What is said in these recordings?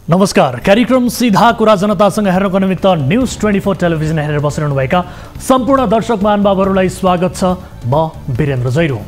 नमस्कार, कार्यक्रम सीधा कुरा जनतासँग हेर्नको निमित्त न्यूज 24 टेलिभिजन हेरेर बसिरहनुभएका सम्पूर्ण दर्शक महानुभावहरूलाई स्वागत छ। म वीरेन्द्र जैरो।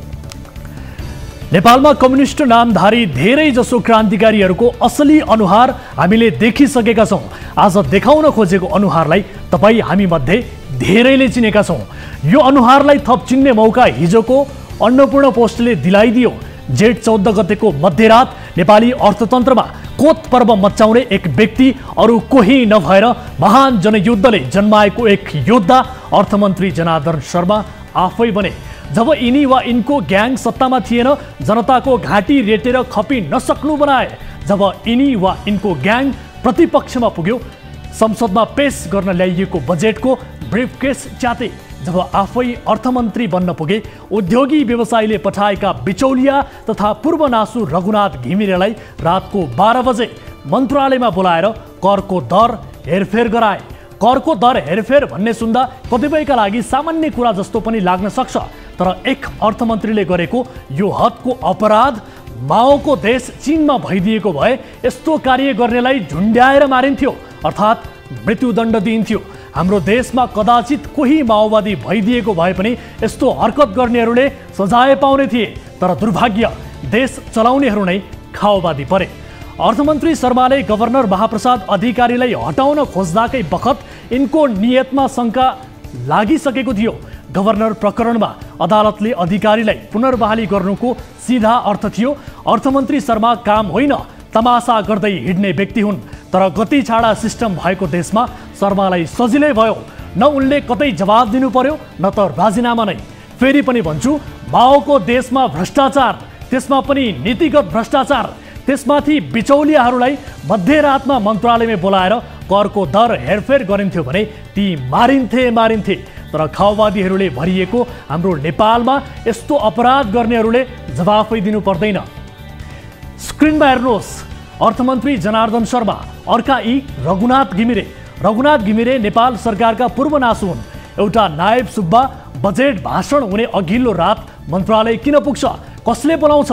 नेपालमा कम्युनिस्ट नामधारी धेरै जसो क्रान्तिकारीहरूको असली अनुहार हामीले देखिसकेका छौँ। आज देखाउन खोजेको अनुहारलाई तपाईँ हामी मध्ये धेरैले चिनेका छौँ। यो अनुहारलाई थप चिन्ने मौका हिजोको अन्नपूर्ण पोस्टले दिलाइदियो। जेठ 14 गतेको मध्यरात नेपाली अर्थतन्त्रमा कोत पर्व मचाउने एक व्यक्ति अरू कोही नभएर महान जनयुद्धले जन्माएको एक योद्धा अर्थमन्त्री जनार्दन शर्मा आफै बने। जब यिनी वा यिनको ग्याङ सत्तामा थिएन, जनताको घाँटी रेटेर खपि नसक्नु बनाए। जब यिनी वा यिनको ग्याङ प्रतिपक्षमा पुग्यो, संसदमा पेश गर्न ल्याइएको बजेटको ब्रिफकेस च्याते। जब आफै अर्थमन्त्री बन्न पुगे, उद्योगी व्यवसायीले पठाएका बिचौलिया तथा पूर्वनासु रघुनाथ घिमिरेलाई रातको 12 बजे मन्त्रालयमा बोलाएर करको दर हेरफेर गराए। करको दर हेरफेर भन्ने सुन्दा कतिपयका लागि सामान्य कुरा जस्तो पनि लाग्न सक्छ, तर एक अर्थमन्त्रीले गरेको यो हदको अपराध माओको देश चीनमा भइदिएको भए यस्तो कार्य गर्नेलाई झुन्ड्याएर मारिन्थ्यो, अर्थात् मृत्युदण्ड दिइन्थ्यो। हाम्रो देशमा कदाचित कोही माओवादी भइदिएको भए पनि यस्तो हरकत गर्नेहरूले सजाय पाउने थिए, तर दुर्भाग्य देश चलाउनेहरू नै खाओवादी परे। अर्थमन्त्री शर्माले गभर्नर महाप्रसाद अधिकारीलाई हटाउन खोज्दाकै बखत यिनको नियतमा शङ्का लागिसकेको थियो। गभर्नर प्रकरणमा अदालतले अधिकारीलाई पुनर्बहाली गर्नुको सिधा अर्थ थियो। अर्थमन्त्री शर्मा काम होइन, तमासा गर्दै हिँड्ने व्यक्ति हुन्, तर गति छाडा सिस्टम भएको देशमा शर्मालाई सजिलै भयो। न उनले कतै जवाब दिनु पर्यो, न त राजीनामा नै। फेरि पनि भन्छु, माओको देशमा भ्रष्टाचार, त्यसमा पनि नीतिगत भ्रष्टाचार, त्यसमाथि बिचौलियाहरूलाई मध्यरातमा मन्त्रालयमा बोलाएर करको दर हेरफेर गरिन्थ्यो भने ती मारिन्थे। तर खाओवादीहरूले भरिएको हाम्रो नेपालमा यस्तो अपराध गर्नेहरूले जवाफै दिनु पर्दैन। स्क्रिनमा हेर्नुहोस्, अर्थमन्त्री जनार्दन शर्मा, अर्का यी रघुनाथ घिमिरे नेपाल सरकारका पूर्वनासु हुन्। एउटा नायब सुब्बा बजेट भाषण हुने अघिल्लो रात मन्त्रालय किन पुग्छ, कसले बोलाउँछ?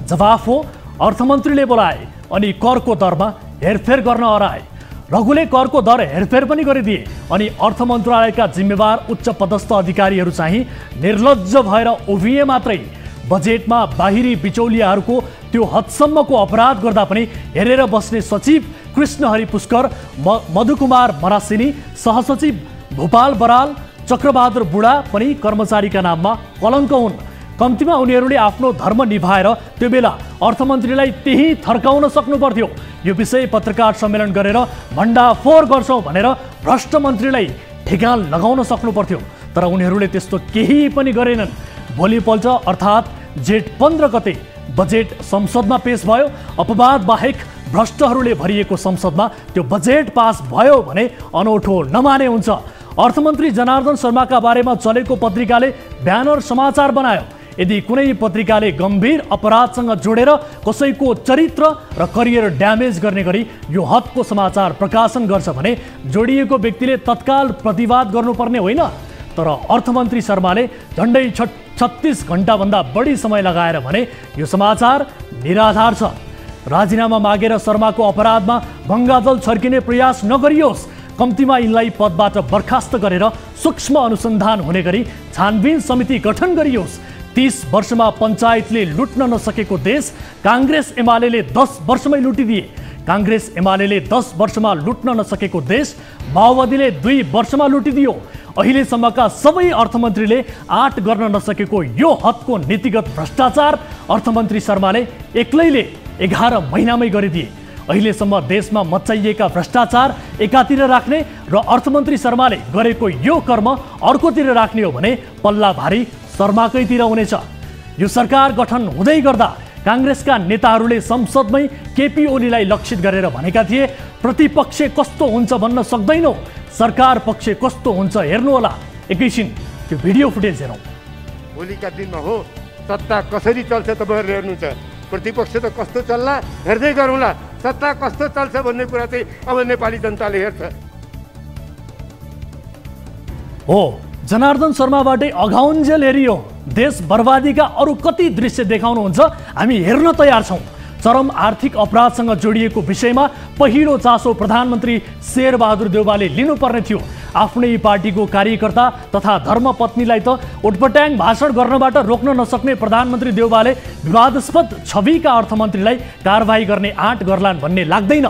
जवाफ हो, अर्थमन्त्रीले बोलाए अनि करको दरमा हेरफेर गर्न हराए। रघुले करको दर हेरफेर पनि गरिदिए अनि अर्थ मन्त्रालयका जिम्मेवार उच्च पदस्थ अधिकारीहरू चाहिँ निर्लज्ज भएर उभिए मात्रै। बजेटमा बाहिरी बिचौलियाहरूको त्यो हदसम्मको अपराध गर्दा पनि हेरेर बस्ने सचिव कृष्णहरि पुष्कर, मधुकुमार मरासिनी, सहसचिव भूपाल बराल, चक्रबहादुर बुढा पनि कर्मचारीका नाममा कलङ्क हुन्। कम्तीमा उनीहरूले आफ्नो धर्म निभाएर त्यो बेला अर्थमन्त्रीलाई त्यही थर्काउन सक्नु पर्थ्यो। यो विषय पत्रकार सम्मेलन गरेर भण्डाफोर गर्छौँ भनेर भ्रष्ट मन्त्रीलाई ठेगान लगाउन सक्नु पर्थ्यो, तर उनीहरूले त्यस्तो केही पनि गरेनन्। भोलिपल्ट अर्थात् जेठ 15 गते बजेट संसदमा पेश भयो। अपवाद बाहेक भ्रष्टहरूले भरिएको संसदमा त्यो बजेट पास भयो भने अनौठो नमाने हुन्छ। अर्थमन्त्री जनार्दन शर्माका बारेमा चलेको पत्रिकाले ब्यानर समाचार बनायो। यदि कुनै पत्रिकाले गम्भीर अपराधसँग जोडेर कसैको चरित्र र करियर ड्यामेज गर्ने गरी यो हदको समाचार प्रकाशन गर्छ भने जोडिएको व्यक्तिले तत्काल प्रतिवाद गर्नुपर्ने होइन। तर अर्थमन्त्री शर्माले झन्डै 36 घण्टाभन्दा बढी समय लगाएर भने यो समाचार निराधार छ। राजीनामा मागेर शर्माको अपराधमा गङ्गाजल छर्किने प्रयास नगरियोस्। कम्तीमा यिनलाई पदबाट बर्खास्त गरेर सूक्ष्म अनुसन्धान हुने गरी छानबिन समिति गठन गरियोस्। 30 वर्षमा पञ्चायतले लुट्न नसकेको देश काङ्ग्रेस एमालेले 10 वर्षमै लुटिदिए। काङ्ग्रेस एमालेले 10 वर्षमा लुट्न नसकेको देश माओवादीले 2 वर्षमा लुटिदियो। अहिलेसम्मका सबै अर्थमन्त्रीले 8 गर्न नसकेको यो हदको नीतिगत भ्रष्टाचार अर्थमन्त्री शर्माले एक्लैले 11 महिनामै गरिदिए। अहिलेसम्म देशमा मच्चाइएका भ्रष्टाचार एकातिर राख्ने र अर्थमन्त्री शर्माले गरेको यो कर्म अर्कोतिर राख्ने हो भने पल्ला भारी शर्माकैतिर हुनेछ। यो सरकार गठन हुँदै गर्दा काङ्ग्रेसका नेताहरूले संसदमै केपी ओलीलाई लक्षित गरेर भनेका थिए, प्रतिपक्ष कस्तो हुन्छ भन्न सक्दैनौ, सरकार पक्ष कस्तो हुन्छ हेर्नुहोला। एकैछिन त्यो भिडियो फुटेज हेरौँ। भोलिका दिनमा हो सत्ता कसरी चल्छ तपाईँहरूले हेर्नु छ, प्रतिपक्ष त कस्तो चल्ला हेर्दै गरौँला, सत्ता कस्तो चल्छ भन्ने कुरा चाहिँ अब नेपाली जनताले हेर्छ। हो, जनार्दन शर्माबाटै अघाउन्जेल हेरियो। देश बर्बादीका अरू कति दृश्य देखाउनुहुन्छ हामी हेर्न तयार छौँ। चरम आर्थिक अपराधसँग जोडिएको विषयमा पहिलो चासो प्रधानमन्त्री शेरबहादुर देउवाले लिनुपर्ने थियो। आफ्नै पार्टीको कार्यकर्ता तथा धर्मपत्नीलाई त उटपट्याङ भाषण गर्नबाट रोक्न नसक्ने प्रधानमन्त्री देउवाले विवादास्पद छविका अर्थमन्त्रीलाई कारबाही गर्ने आँट गर्लान् भन्ने लाग्दैन।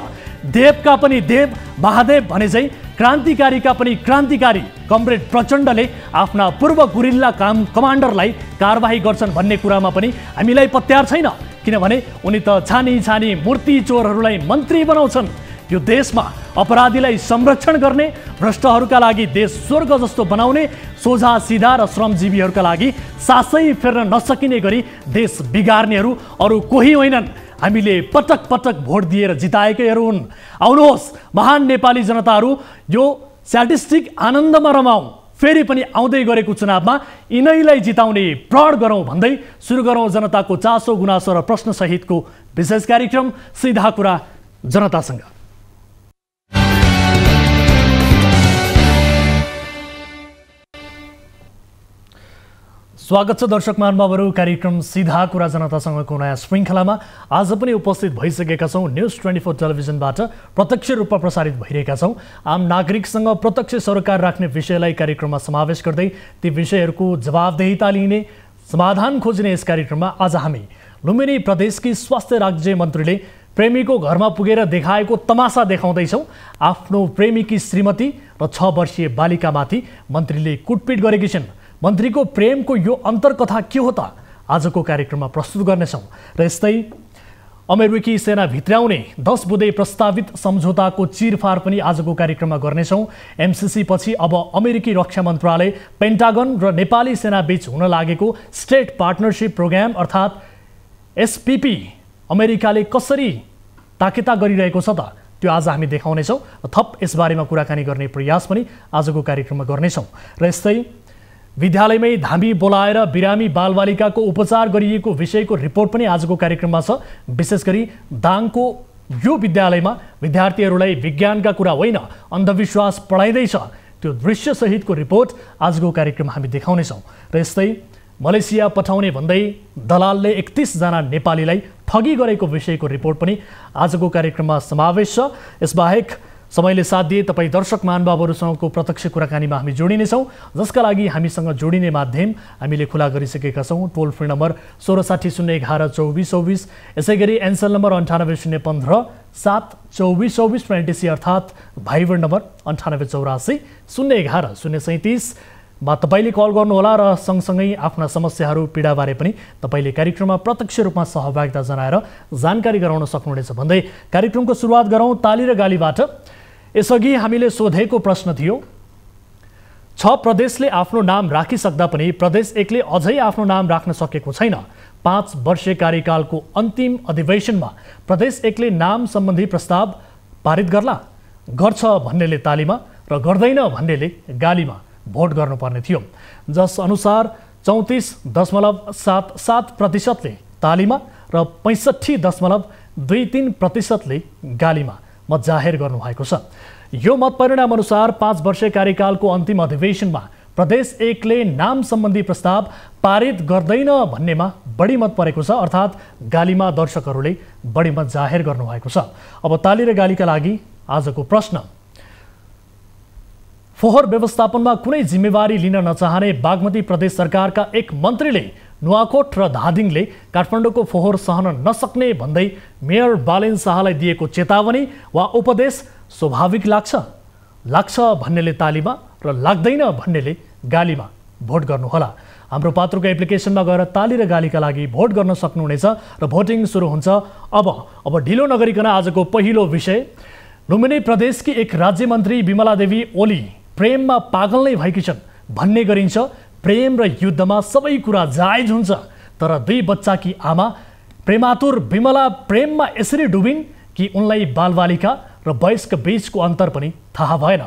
देवका पनि देव, महादेव भने चाहिँ क्रान्तिकारीका पनि क्रान्तिकारी कमरेड प्रचण्डले आफ्ना पूर्व गुरिल्ला कमान्डरलाई कारबाही गर्छन् भन्ने कुरामा पनि हामीलाई पत्यार छैन। किनभने उनी त छानी छानी मूर्ति चोरहरूलाई मन्त्री बनाउँछन्। यो देशमा अपराधीलाई संरक्षण गर्ने, भ्रष्टहरूका लागि देश स्वर्ग जस्तो बनाउने, सोझा सिधा र श्रमजीवीहरूका लागि सासै फेर्न नसकिने गरी देश बिगार्नेहरू अरू कोही होइनन्, हामीले पटक पटक भोट दिएर जिताएकैहरू हुन्। आउनुहोस् महान नेपाली जनताहरू, यो स्ट्याटिस्टिक आनन्दमा रमाउँ। फेरि पनि आउँदै गरेको चुनावमा यिनैलाई जिताउने प्रण गरौँ भन्दै सुरु गरौँ जनताको चासो गुनासो र प्रश्न सहितको विशेष कार्यक्रम सीधा कुरा जनतासँग। स्वागत छ दर्शक महानुभावहरू, कार्यक्रम सीधा कुरा जनतासँगको नयाँ श्रृङ्खलामा आज पनि उपस्थित भइसकेका छौँ। न्युज 24 टेलिभिजनबाट प्रत्यक्ष रूपमा प्रसारित भइरहेका छौँ। आम नागरिकसँग प्रत्यक्ष सरकार राख्ने विषयलाई कार्यक्रममा समावेश गर्दै ती विषयहरूको जवाबदेहिता लिने, समाधान खोज्ने यस कार्यक्रममा आज हामी लुम्बिनी प्रदेशकी स्वास्थ्य राज्य मन्त्रीले प्रेमीको घरमा पुगेर देखाएको तमासा देखाउँदैछौँ। आफ्नो प्रेमीकी श्रीमती र 6 वर्षीय बालिकामाथि मन्त्रीले कुटपिट गरेकी छिन्। मन्त्रीको प्रेमको यो अन्तर्कथा के हो त? आजको कार्यक्रममा प्रस्तुत गर्नेछौँ। र यस्तै अमेरिकी सेना भित्र्याउने 10 बुँदे प्रस्तावित सम्झौताको चिरफार पनि आजको कार्यक्रममा गर्नेछौँ। एमसिसी पछि अब अमेरिकी रक्षा मन्त्रालय, पेन्टागन र नेपाली सेना बीच हुन लागेको स्टेट पार्टनरसिप प्रोग्राम अर्थात् एसपिपी अमेरिकाले कसरी ताकेता गरिरहेको छ त? त्यो आज हामी देखाउनेछौँ। थप यसबारेमा कुराकानी गर्ने प्रयास पनि आजको कार्यक्रममा गर्नेछौँ। र यस्तै विद्यालयमै धामी बोलाएर बिरामी बालबालिकाको उपचार गरिएको विषयको रिपोर्ट पनि आजको कार्यक्रममा छ। विशेष गरी दाङको यो विद्यालयमा विद्यार्थीहरूलाई विज्ञानका कुरा होइन अन्धविश्वास पढाइँदैछ, त्यो दृश्यसहितको रिपोर्ट आजको कार्यक्रममा हामी देखाउनेछौँ। र यस्तै मलेसिया पठाउने भन्दै दलालले 31 जना नेपालीलाई ठगी गरेको विषयको रिपोर्ट पनि आजको कार्यक्रममा समावेश छ। यसबाहेक समयले साथ दिए तपाईँ दर्शक महानुभावहरूसँगको प्रत्यक्ष कुराकानीमा हामी जोडिनेछौँ, जसका लागि हामीसँग जोडिने माध्यम हामीले खुला गरिसकेका छौँ। टोल फ्री नम्बर 1660 011 2424, यसै गरी एनसेल नम्बर 98 015 7 2424 र एनटिसी अर्थात् भाइबर नम्बर 98 84 011 037 मा तपाईँले कल गर्नुहोला र सँगसँगै आफ्ना समस्याहरू पीडाबारे पनि तपाईँले कार्यक्रममा प्रत्यक्ष रूपमा सहभागिता जनाएर जानकारी गराउन सक्नुहुनेछ भन्दै कार्यक्रमको सुरुवात गरौँ ताली र गालीबाट। यसअघि हामीले सोधेको प्रश्न थियो, 6 प्रदेशले आफ्नो नाम राखिसक्दा पनि प्रदेश 1ले अझै आफ्नो नाम राख्न सकेको छैन। 5 वर्षे कार्यकालको अन्तिम अधिवेशनमा प्रदेश 1ले नाम सम्बन्धी प्रस्ताव पारित गर्छ भन्नेले तालीमा र गर्दैन भन्नेले गालीमा भोट गर्नुपर्ने थियो। जस अनुसार 34.77% तालीमा र 65.23% गालीमा मत जाहेर गर्नुभएको छ। यो मत परिणाम अनुसार 5 वर्षे कार्यकालको अन्तिम अधिवेशनमा प्रदेश 1ले नाम सम्बन्धी प्रस्ताव पारित गर्दैन भन्नेमा बढी मत परेको छ, अर्थात् गालीमा दर्शकहरूले बढी मत जाहेर गर्नुभएको छ। अब ताली र गालीका लागि आजको प्रश्न, फोहोर व्यवस्थापनमा कुनै जिम्मेवारी लिन नचाहने बागमती प्रदेश सरकारका एक मन्त्रीले नुवाकोट र धादिङले काठमाडौँको फोहोर सहन नसक्ने भन्दै मेयर बालेन शाहलाई दिएको चेतावनी वा उपदेश स्वाभाविक लाग्छ भन्नेले तालीमा र लाग्दैन भन्नेले गालीमा भोट गर्नुहोला। हाम्रो पात्रोको एप्लिकेसनमा गएर ताली र गालीका लागि भोट गर्न सक्नुहुनेछ र भोटिङ सुरु हुन्छ अब ढिलो नगरिकन आजको पहिलो विषय। लुम्बिनी प्रदेशकी एक राज्य मन्त्री विमला देवी ओली प्रेममा पागल नै भएकी छन् भन्ने गरिन्छ। प्रेम र युद्धमा सबै कुरा जायज हुन्छ, तर 2 बच्चाकी आमा प्रेमातुर विमला प्रेममा यसरी डुबिन् कि उनलाई बालबालिका र वयस्क बीचको अन्तर पनि थाहा भएन।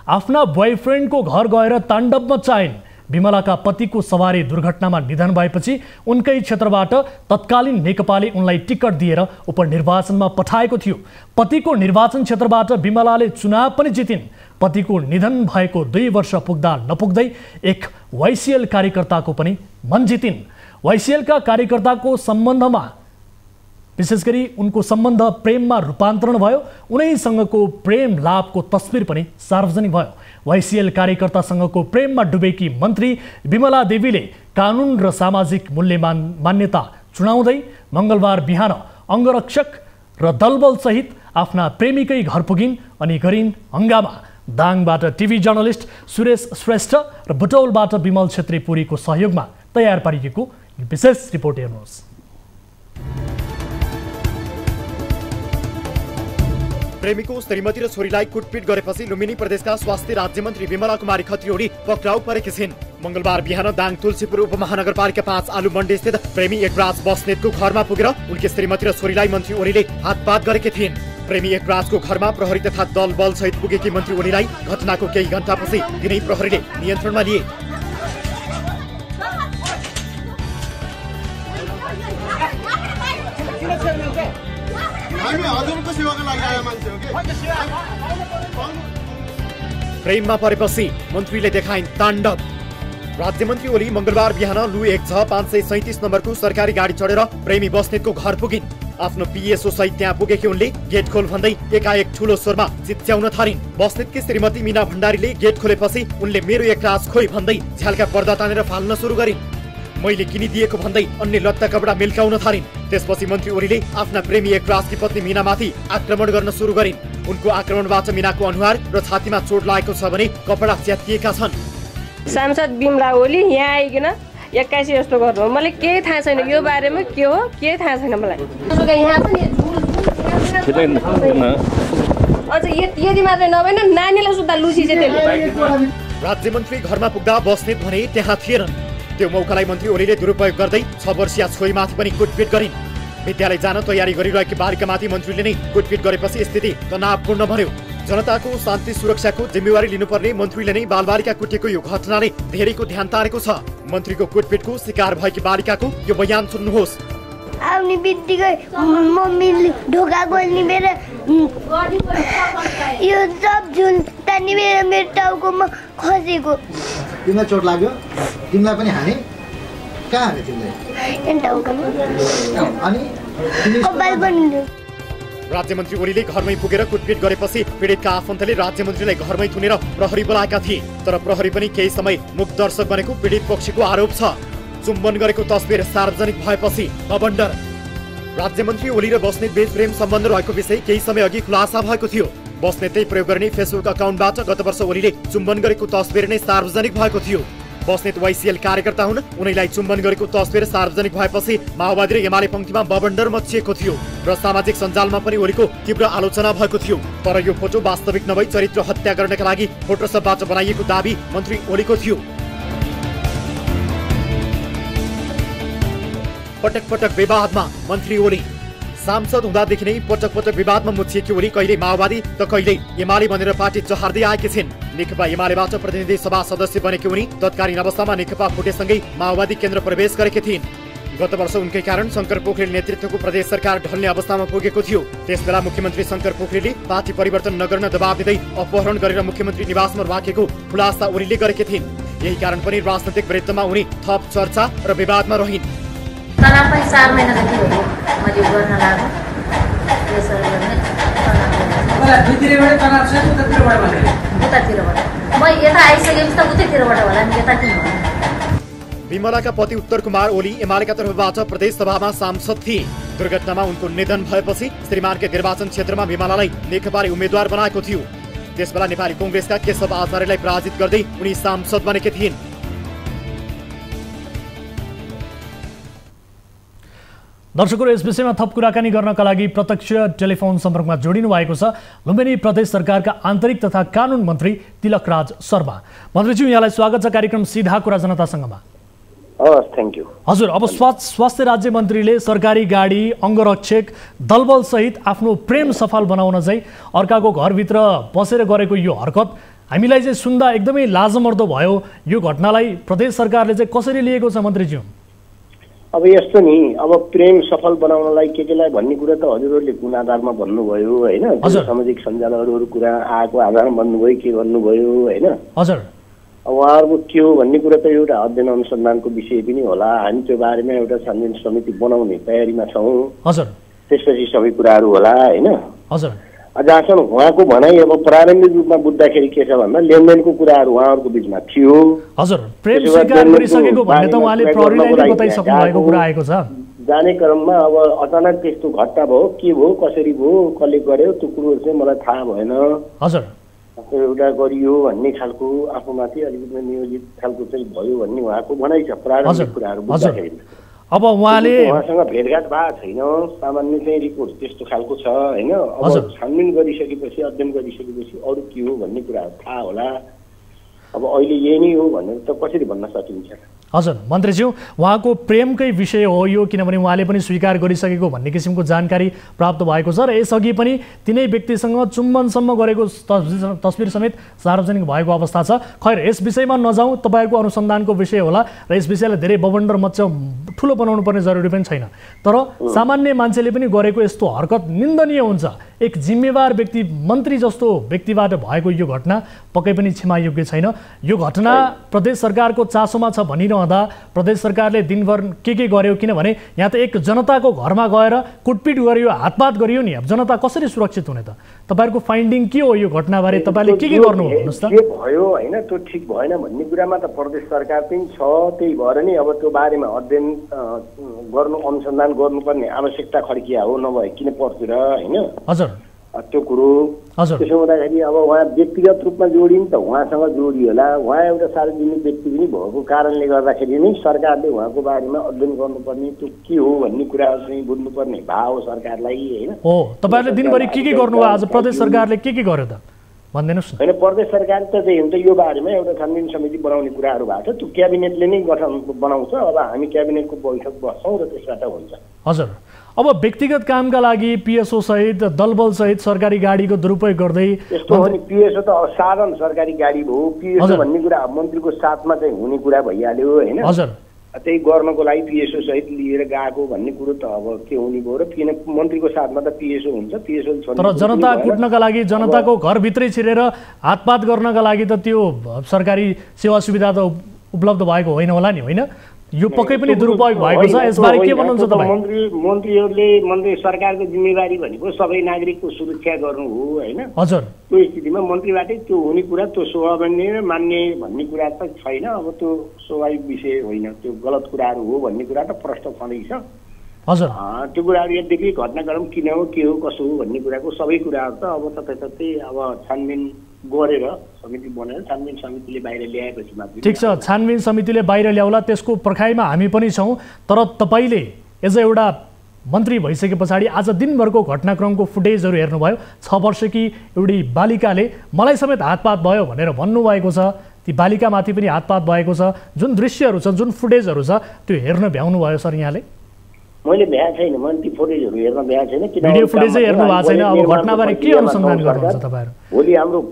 आफ्ना बोयफ्रेन्डको घर गएर ताण्डव मचाइन्। विमलाका पतिको सवारी दुर्घटनामा निधन भएपछि उनकै क्षेत्रबाट तत्कालीन नेकपाले उनलाई टिकट दिएर उपनिर्वाचनमा पठाएको थियो। पतिको निर्वाचन क्षेत्रबाट विमलाले चुनाव पनि जितिन्। पतिको निधन भएको 2 वर्ष पुग्दा नपुग्दै एक वाइसिएल कार्यकर्ताको पनि मन जितिन्। वाइसिएलका कार्यकर्ताको सम्बन्धमा विशेष गरी उनको सम्बन्ध प्रेममा रूपान्तरण भयो। उनैसँगको प्रेम लाभको तस्बिर पनि सार्वजनिक भयो। वाइसिएल कार्यकर्तासँगको प्रेममा डुबेकी मन्त्री विमला देवीले कानुन र सामाजिक मूल्य मान्यता चुनाउँदै मङ्गलबार बिहान अङ्गरक्षक र दलबलसहित आफ्ना प्रेमीकै घर पुगिन् अनि गरिन् हङ्गामा। दाङबाट टिभी जर्नलिस्ट सुरेश श्रेष्ठ र बुटौलबाट विमल छेत्री पुरीको सहयोगमा तयार पारिएको विशेष रिपोर्ट हेर्नुहोस्। प्रेमीको श्रीमती र छोरीलाई कुटपिट गरेपछि लुम्बिनी प्रदेशका स्वास्थ्य राज्यमन्त्री विमला कुमारी खत्रियोडी पक्राउ परेकी छिन्। मंगलबार बिहान दाङ तुलसीपुर उपमहानगरपालिका 5 आलु मण्डी स्थित प्रेमी एकराज बस्नेतको घरमा पुगेर उनकी श्रीमती र छोरीलाई मन्त्री ओलीले हातपात गरेकी थिइन्। प्रेमी एकराजको घरमा प्रहरी तथा दल बल सहित पुगेकी मन्त्री ओलीलाई घटनाको केही घण्टापछि तिनै प्रहरीले नियन्त्रणमा लिए। प्रेममा परेपछि मन्त्रीले देखाइन् ताण्डव। राज्यमन्त्री ओली मंगलबार बिहान लु 1/537 नम्बरको सरकारी गाडी चढेर प्रेमी बस्नेतको घर पुगिन्। आफ्नो पिएसओ सहित त्यहाँ पुगेकी उनले गेट खोल भन्दै एकाएक ठूलो स्वरमा चिच्याउन थालिन्। बस्नेतकी श्रीमती मीना भण्डारीले गेट खोलेपछि उनले मेरो एकराज खोइ भन्दै झ्यालका पर्दा तानेर फाल्न सुरु गरिन्। मैले किनिदिएको भन्दै अन्य लत्ता कपडा मिल्काउन थालिन्। त्यसपछि मन्त्री ओलीले आफ्ना प्रेमी एकराजकी पत्नी मीनामाथि आक्रमण गर्न सुरु गरिन्। उनको आक्रमणबाट मीनाको अनुहार र छातीमा चोट लागेको छ भने कपडा च्यातिएका छन्। सांसद विमला ओली यहाँ आइकन 81 जस्तो गर्नु मलाई केही थाहा छैन, यो बारेमा के हो केही थाहा छैन मलाई। अझ यति मात्रै नभएन नानीलाई सुत्दा लुसी चाहिँ त्यसले। राज्यमन्त्री घरमा पुग्दा बस्नेत भने त्यहाँ थिएनन्। त्यो मौकालाई मन्त्री ओलीले दुरुपयोग गर्दै 6 वर्षीय छोरीमाथि पनि कुटपिट गरिन्। विद्यालय जान तयारी गरिरहेकी बालिकामाथि मन्त्रीले नै कुटपिट गरेपछि स्थिति तनावपूर्ण बन्यो। जनताको शान्ति सुरक्षाको जिम्मेवारी लिनुपर्ने मन्त्रीले नै बालबालिका कुटेको यो घटनाले धेरैको ध्यान तारेको छ। मन्त्रीको कुटपिटको शिकार भएकी बालिकाको यो बयान सुन्नुहोस्। आउने बित्तिकै मम्मीले ढोका खोल्ने बेला यो सब जुन तानी मेरो टाउकोमा खसेको। तिमीलाई चोट लाग्यो? तिमीलाई पनि हाने? कहाँ हाने तिमीलाई? टाउकोमा। अनि कपाल पनि। राज्यमन्त्री ओलीले घरमै पुगेर कुटपिट गरेपछि पीडितका आफन्तले राज्यमन्त्रीलाई घरमै थुनेर प्रहरी बोलाएका थिए। तर प्रहरी पनि केही समय मूक दर्शक बनेको पीडित पक्षको आरोप छ। चुम्बन गरेको तस्बिर सार्वजनिक भएपछि बबन्डर। राज्यमन्त्री ओली र बस्नेत बीच प्रेम सम्बन्ध रहेको विषय केही समय अघि खुलासा भएको थियो। बस्नेतले प्रयोग गर्ने फेसबुक अकाउन्टबाट गत वर्ष ओलीले चुम्बन गरेको तस्बिर नै सार्वजनिक भएको थियो। बस्नेत वाइसिएल कार्यकर्ता हुन्। उनैलाई चुम्बन गरेको तस्बिर सार्वजनिक भएपछि माओवादी र एमाले पंक्तिमा बबन्डर मचिएको थियो र सामाजिक सञ्जालमा पनि ओलीको तीव्र आलोचना भएको थियो। तर यो फोटो वास्तविक नभई चरित्र हत्या गर्नका लागि फोटोसपबाट बनाइएको दाबी मन्त्री ओलीको थियो। पटक पटक विवादमा मन्त्री ओली। सांसद हुँदादेखि नै पटक पटक विवादमा मुछिएकी ओली कहिले माओवादी त कहिले एमाले बनेर पार्टी चहार्दै आएकी छिन्। नेकपा एमालेबाट प्रतिनिधि सभा सदस्य बनेकी उनी तत्कालीन अवस्थामा नेकपा फुटेसँगै माओवादी केन्द्र प्रवेश गरेकी थिइन्। गत वर्ष उनकै कारण शङ्कर पोखरेल नेतृत्वको प्रदेश सरकार ढल्ने अवस्थामा पुगेको थियो। त्यसबेला मुख्यमन्त्री शङ्कर पोखरेलले पार्टी परिवर्तन नगर्न दबाब दिँदै अपहरण गरेर मुख्यमन्त्री निवासमा राखेको खुलासा ओलीले गरेकी थिइन्। यही कारण पनि राजनैतिक वृत्तमा उनी थप चर्चा र विवादमा रहिन्। तनाव पनि 4 महिनादेखि हो मैले गर्न लाग्यो। त्यसरी गर्ने उतातिरबाट म यता आइसकेपछि त उतैतिरबाट होला नि, यता किन होला। विमलाका पति उत्तर कुमार ओली एमालेका तर्फबाट प्रदेश सभामा सांसद थिए। दुर्घटनामा उनको निधन भएपछि श्रीमानकै निर्वाचन क्षेत्रमा विमलालाई नेकपाले उम्मेद्वार बनाएको थियो। त्यसबेला नेपाली कांग्रेसका केशव आचार्यलाई पराजित गर्दै उनी सांसद बनेकी थिइन्। दर्शकहरू, यस विषयमा थप कुराकानी गर्नका लागि प्रत्यक्ष टेलिफोन सम्पर्कमा जोडिनु भएको छ लुम्बिनी प्रदेश सरकारका आन्तरिक तथा कानुन मन्त्री तिलकराज शर्मा। मन्त्रीज्यू, यहाँलाई स्वागत छ कार्यक्रम सीधा कुरा जनतासँगमा। Thank you. हजुर, अब स्वास्थ्य राज्य मन्त्रीले सरकारी गाडी, अङ्गरक्षक, दलबल सहित आफ्नो प्रेम सफल बनाउन चाहिँ अर्काको घरभित्र बसेर गरेको यो हरकत हामीलाई चाहिँ सुन्दा एकदमै लाजमर्दो भयो। यो घटनालाई प्रदेश सरकारले चाहिँ कसरी लिएको छ मन्त्रीज्यू? अब यस्तो नि, अब प्रेम सफल बनाउनलाई केलाई भन्ने कुरा त हजुरहरूले कुन आधारमा भन्नुभयो होइन? सामाजिक सञ्जालहरू कुरा आएको आधारमा भन्नुभयो, के भन्नुभयो होइन? हजुर, अब उहाँहरूको के हो भन्ने कुरा त एउटा अध्ययन अनुसन्धानको विषय पनि होला। हामी त्यो बारेमा एउटा छानबिन समिति बनाउने तयारीमा छौँ। हजुर, त्यसपछि सबै कुराहरू होला होइन। हजुर जहाँसम्म उहाँको भनाइ अब प्रारम्भिक रूपमा बुझ्दाखेरि के छ भन्दा लेनदेनको कुराहरू उहाँहरूको बिचमा थियो। हजुर प्रेम स्वीकार गरिसकेको भन्ने त उहाँले प्रहरीलाई नै बताइसक्नु भएको कुरा आएको छ। जाने क्रममा अब अचानक त्यस्तो घटना भयो, के भयो, कसरी भयो, कसले गर्यो त्यो कुरोहरू चाहिँ मलाई थाहा भएन। हजुर एउटा गरियो भन्ने खालको आफूमाथि अलिकति नियोजित खालको चाहिँ भयो भन्ने उहाँको भनाइ छ प्रारम्भिक कुराहरू बुझ्दाखेरि। अब उहाँले उहाँसँग भेटघाट भएको छैन, सामान्य चाहिँ रिपोर्ट त्यस्तो खालको छ होइन। अब छानबिन गरिसकेपछि अध्ययन गरिसकेपछि अरू के हो भन्ने कुराहरू थाहा होला। अब अहिले यही नै हो भनेर त कसरी भन्न सकिन्छ? हजुर मन्त्रीज्यू उहाँको प्रेमकै विषय हो यो, किनभने उहाँले पनि स्वीकार गरिसकेको भन्ने किसिमको जानकारी प्राप्त भएको छ र यसअघि पनि तिनै व्यक्तिसँग चुम्बनसम्म गरेको तस्बिर समेत सार्वजनिक भएको अवस्था छ। खैर यस विषयमा नजाउँ, तपाईँको अनुसन्धानको विषय होला र यस विषयलाई धेरै बबन्डर मच्च ठुलो बनाउनु पर्ने जरुरी पनि छैन। तर सामान्य मान्छेले पनि गरेको यस्तो हरकत निन्दनीय हुन्छ। एक जिम्मेवार व्यक्ति मन्त्री जस्तो व्यक्तिबाट भएको यो घटना पक्कै पनि क्षमायोग्य छैन। यो घटना प्रदेश सरकारको चासोमा छ भनिरहँदा प्रदेश सरकारले दिनभर के गर्यो, किनभने यहाँ त एक जनताको घरमा गएर कुटपिट गरियो, हातपात गरियो नि। अब जनता कसरी सुरक्षित हुने त? तपाईँहरूको फाइन्डिङ के हो यो घटनाबारे? तपाईँले के गर्नु भन्नुहोस् त? के भयो होइन त्यो ठिक भएन भन्ने कुरामा त प्रदेश सरकार पनि छ, त्यही भएर नि अब त्यो बारेमा अध्ययन गर्नु, अनुसन्धान गर्नुपर्ने आवश्यकता खड्किया हो, नभए किन पर्थ्यो र होइन। हजुर त्यो कुरो त्यसो हुँदाखेरि अब उहाँ व्यक्तिगत रूपमा जोडिन् त उहाँसँग जोडियो होला। उहाँ एउटा सार्वजनिक व्यक्ति पनि भएको कारणले गर्दाखेरि नै सरकारले उहाँको बारेमा अध्ययन गर्नुपर्ने त्यो के हो भन्ने कुराहरू चाहिँ बुझ्नुपर्ने भाव सरकारलाई होइन। हो तपाईँहरूले दिनभरि के गर्नुभयो? आज प्रदेश सरकारले के गर्यो त भनिदिनुहोस् न। होइन प्रदेश सरकार त चाहिँ हुन्छ यो बारेमा एउटा छानबिन समिति बनाउने कुराहरू भएको छ, त्यो क्याबिनेटले नै गठन बनाउँछ। अब हामी क्याबिनेटको बैठक बस्छौँ र त्यसबाट हुन्छ। हजुर अब व्यक्तिगत कामका लागि पिएसओ सहित दलबल सहित सरकारी गाडीको दुरुपयोग गर्दै यस्तो हो नि। पिएसओ त साधारण सरकारी गाडी भयो, पिएसओ भन्ने कुरा मन्त्रीको साथमा चाहिँ हुने कुरा भइहाल्यो होइन। हजुर त्यही गर्नको लागि पिएसओ सहित लिएर गएको भन्ने कुरो त अब के हुने भयो र किन मन्त्रीको साथमा त पिएसओ हुन्छ, पिएसओ छ। तर जनता कुट्नका लागि, जनताको घरभित्रै छिरेर हातपात गर्नका लागि त त्यो सरकारी सेवा सुविधा त उपलब्ध भएको होइन होला नि, होइन? यो पक्कै पनि दुरुपयोग भएको छ। यसबारे के भन्नुहुन्छ तपाईँ? मन्त्रीहरूले मन्त्री सरकारको जिम्मेवारी भनेको सबै नागरिकको सुरक्षा गर्नु हो होइन। हजुर त्यो स्थितिमा मन्त्रीबाटै त्यो हुने कुरा त्यो स्वाभाविक मान्ने भन्ने कुरा त छैन। अब त्यो स्वाभाविक विषय होइन, त्यो गलत कुराहरू हो भन्ने कुरा त प्रश्न छँदैछ। हजुर त्यो कुराहरू यद्यपि घटनाक्रम किन हो, के हो, कसो हो भन्ने कुराको सबै कुराहरू त अब ततै अब छानबिन गरेर समिति बनेर छानबिन समितिले बाहिर ल्याएपछि मात्र। ठिक छ, छानबिन समितिले बाहिर ल्याउला, त्यसको पर्खाइमा हामी पनि छौँ। तर तपाईँले एज एउटा मन्त्री भइसके पछाडि आज दिनभरको घटनाक्रमको फुटेजहरू हेर्नुभयो। 6 वर्षकी एउटी बालिकाले मलाई समेत हातपात भयो भनेर भन्नुभएको छ। ती बालिकामाथि पनि हातपात भएको छ। जुन दृश्यहरू छ, जुन फुटेजहरू छ, त्यो हेर्न भ्याउनु भयो सर यहाँले? मैले भ्याएको छैन, मैले ती फुटेजहरू हेर्न भ्याएको छैन। भिडियो फुटेजै हेर्नु भएको छैन। अब घटनाबारे के अनुसन्धान गर्नुहुन्छ तपाईँहरू?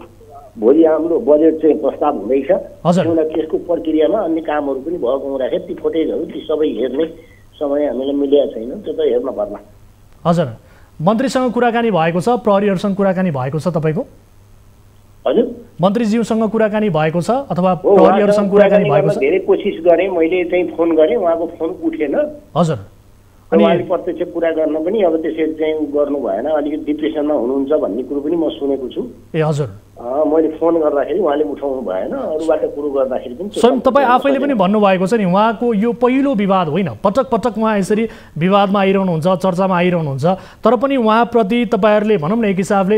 भोलि हाम्रो बजेट चाहिँ प्रस्ताव हुँदैछ। हजुर त्यसको प्रक्रियामा अन्य कामहरू पनि भएको हुँदाखेरि ती फुटेजहरू ती सबै हेर्ने समय हामीलाई मिलेको छैन, त्यो त हेर्न पर्ला। हजुर मन्त्रीसँग कुराकानी भएको छ, प्रहरीहरूसँग कुराकानी भएको छ तपाईँको? हजुर मन्त्रीज्यूसँग कुराकानी भएको छ अथवा प्रहरीहरूसँग कुराकानी भएको छ? धेरै कोसिस गरेँ, मैले चाहिँ फोन गरेँ, उहाँको फोन उठेन। हजुर अनि उहाँले प्रत्यक्ष कुरा गर्न पनि अब त्यसरी चाहिँ गर्नु भएन, अलिकति डिप्रेसनमा हुनुहुन्छ भन्ने कुरो पनि म सुनेको छु। ए हजुर मैले फोन गर्दाखेरि उहाँले उठाउनु भएन, अरूबाट कुरो गर्दाखेरि पनि स्वयं तपाईँ आफैले पनि भन्नुभएको छ नि उहाँको यो पहिलो विवाद होइन, पटक पटक उहाँ यसरी विवादमा आइरहनुहुन्छ, चर्चामा आइरहनुहुन्छ। तर पनि उहाँप्रति तपाईँहरूले भनौँ न एक हिसाबले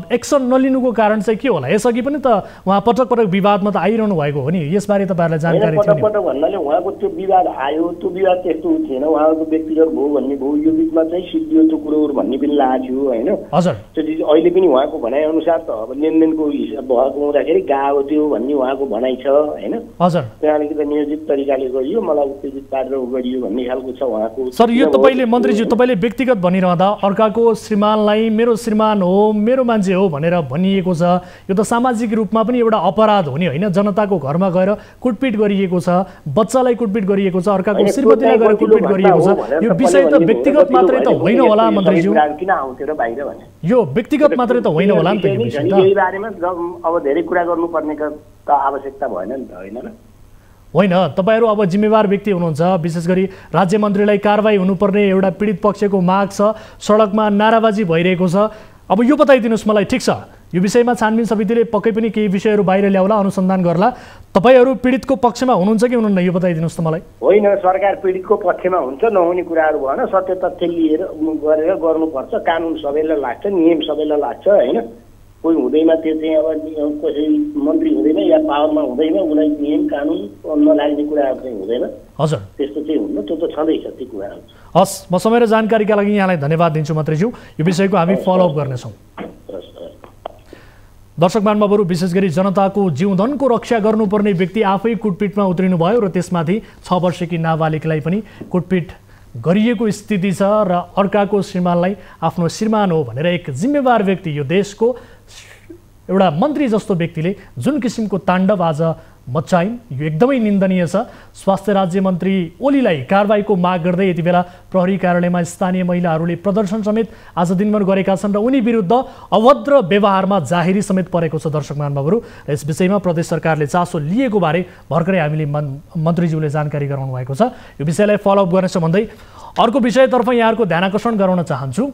एक्सन नलिनुको कारण चाहिँ के होला? यसअघि पनि त उहाँ पटक पटक विवादमा त आइरहनु भएको हो नि, यसबारे तपाईँहरूलाई जानकारी थियो? पटक पटक भन्नाले उहाँको त्यो विवाद आयो, त्यो विवाद त्यस्तो थिएन, उहाँको व्यक्तिगत भयो भन्ने भयो, यो बिचमा चाहिँ सिद्धियो त्यो कुरोहरू भन्ने पनि लागेको थियो होइन। हजुर त्यो चिज अहिले पनि उहाँको भनाइअनुसार त अब लेनदेनको हिसाब भएको हुँदाखेरि गएको थियो भन्ने उहाँको भनाइ छ होइन। हजुर त्यहाँ अलिकति नियोजित तरिकाले गरियो, मलाई उत्तेजित पारेर गरियो भन्ने खालको छ उहाँको। सर यो तपाईँले मन्त्रीज्यू तपाईँले व्यक्तिगत भनिरहँदा अर्काको श्रीमानलाई मेरो श्रीमान हो, मेरो मान्छे हो भनेर भनिएको छ। यो त सामाजिक रूपमा पनि एउटा अपराध हो नि होइन? जनताको घरमा गएर कुटपिट गरिएको छ, बच्चालाई कुटपिट गरिएको छ, अर्काको श्रीमतीलाई गएर कुटपिट गरिएको छ। यो विषय त व्यक्तिगत मात्रै त होइन होला मन्त्रीज्यू? किन आउँथ्यो र बाहिर भने यो व्यक्तिगत मात्रै त होइन होला नि त? यो विषय त यही बारेमा अब धेरै कुरा गर्नुपर्ने त आवश्यकता भएन नि त होइन र? होइन, तपाईहरु अब जिम्मेवार व्यक्ति हुनुहुन्छ, विशेष गरी राज्य मन्त्रीलाई कारबाही हुनुपर्ने एउटा पीडित पक्षको माग छ, सडकमा नाराबाजी भइरहेको छ। अब यो बताइदिनुस् मलाई, ठिक छ यो विषयमा छानबिन समितिले पक्कै पनि केही विषयहरू बाहिर ल्याउला, अनुसन्धान गर्ला, तपाईहरु पीडितको पक्षमा हुनुहुन्छ कि हुनुहुन्न यो बताइदिनुस् त मलाई। होइन, सरकार पीडितको पक्षमा हुन्छ, नहुने कुराहरू भएन, सत्य तथ्य लिएर गरेर गर्नुपर्छ। कानुन सबैलाई लाग्छ, नियम सबैलाई लाग्छ होइन। कोही हुँदैमा त्यो चाहिँ अब कसै मन्त्री हुँदैन या पावरमा हुँदैन उसलाई नियम कानुन नलाग्ने कुराहरू चाहिँ हुँदैन। हजुर, त्यस्तो चाहिँ हुन्न, त्यो त छँदैछ त्यो कुराहरू। हस्, म समय र जानकारीका लागि यहाँलाई धन्यवाद दिन्छु मन्त्रीज्यू। यो विषयको हामी फलोअप गर्नेछौँ। दर्शक महानुभावहरू, विशेष गरी जनताको जीवधनको रक्षा गर्नुपर्ने व्यक्ति आफै कुटपिटमा उत्रिनुभयो र त्यसमाथि 6 वर्षकी नाबालिगलाई पनि कुटपिट गरिएको स्थिति छ र अर्काको श्रीमानलाई आफ्नो श्रीमान हो भनेर एक जिम्मेवार व्यक्ति, यो देशको एउटा मन्त्री जस्तो व्यक्तिले जुन किसिमको ताण्डव आज मचाइन्, यो एकदमै निन्दनीय छ। स्वास्थ्य राज्य मन्त्री ओलीलाई कारबाहीको माग गर्दै यति बेला प्रहरी कार्यालयमा स्थानीय महिलाहरूले प्रदर्शन समेत आज दिनभर गरेका छन् र उनी विरुद्ध अभद्र व्यवहारमा जाहेरी समेत परेको छ। दर्शक महानुभावहरू, र यस विषयमा प्रदेश सरकारले चासो लिएको बारे भर्खरै हामीले मन्त्रीज्यूले जानकारी गराउनु भएको छ। यो विषयलाई फलोअप गर्नेछ भन्दै अर्को विषयतर्फ यहाँहरूको ध्यान आकर्षण गराउन चाहन्छु।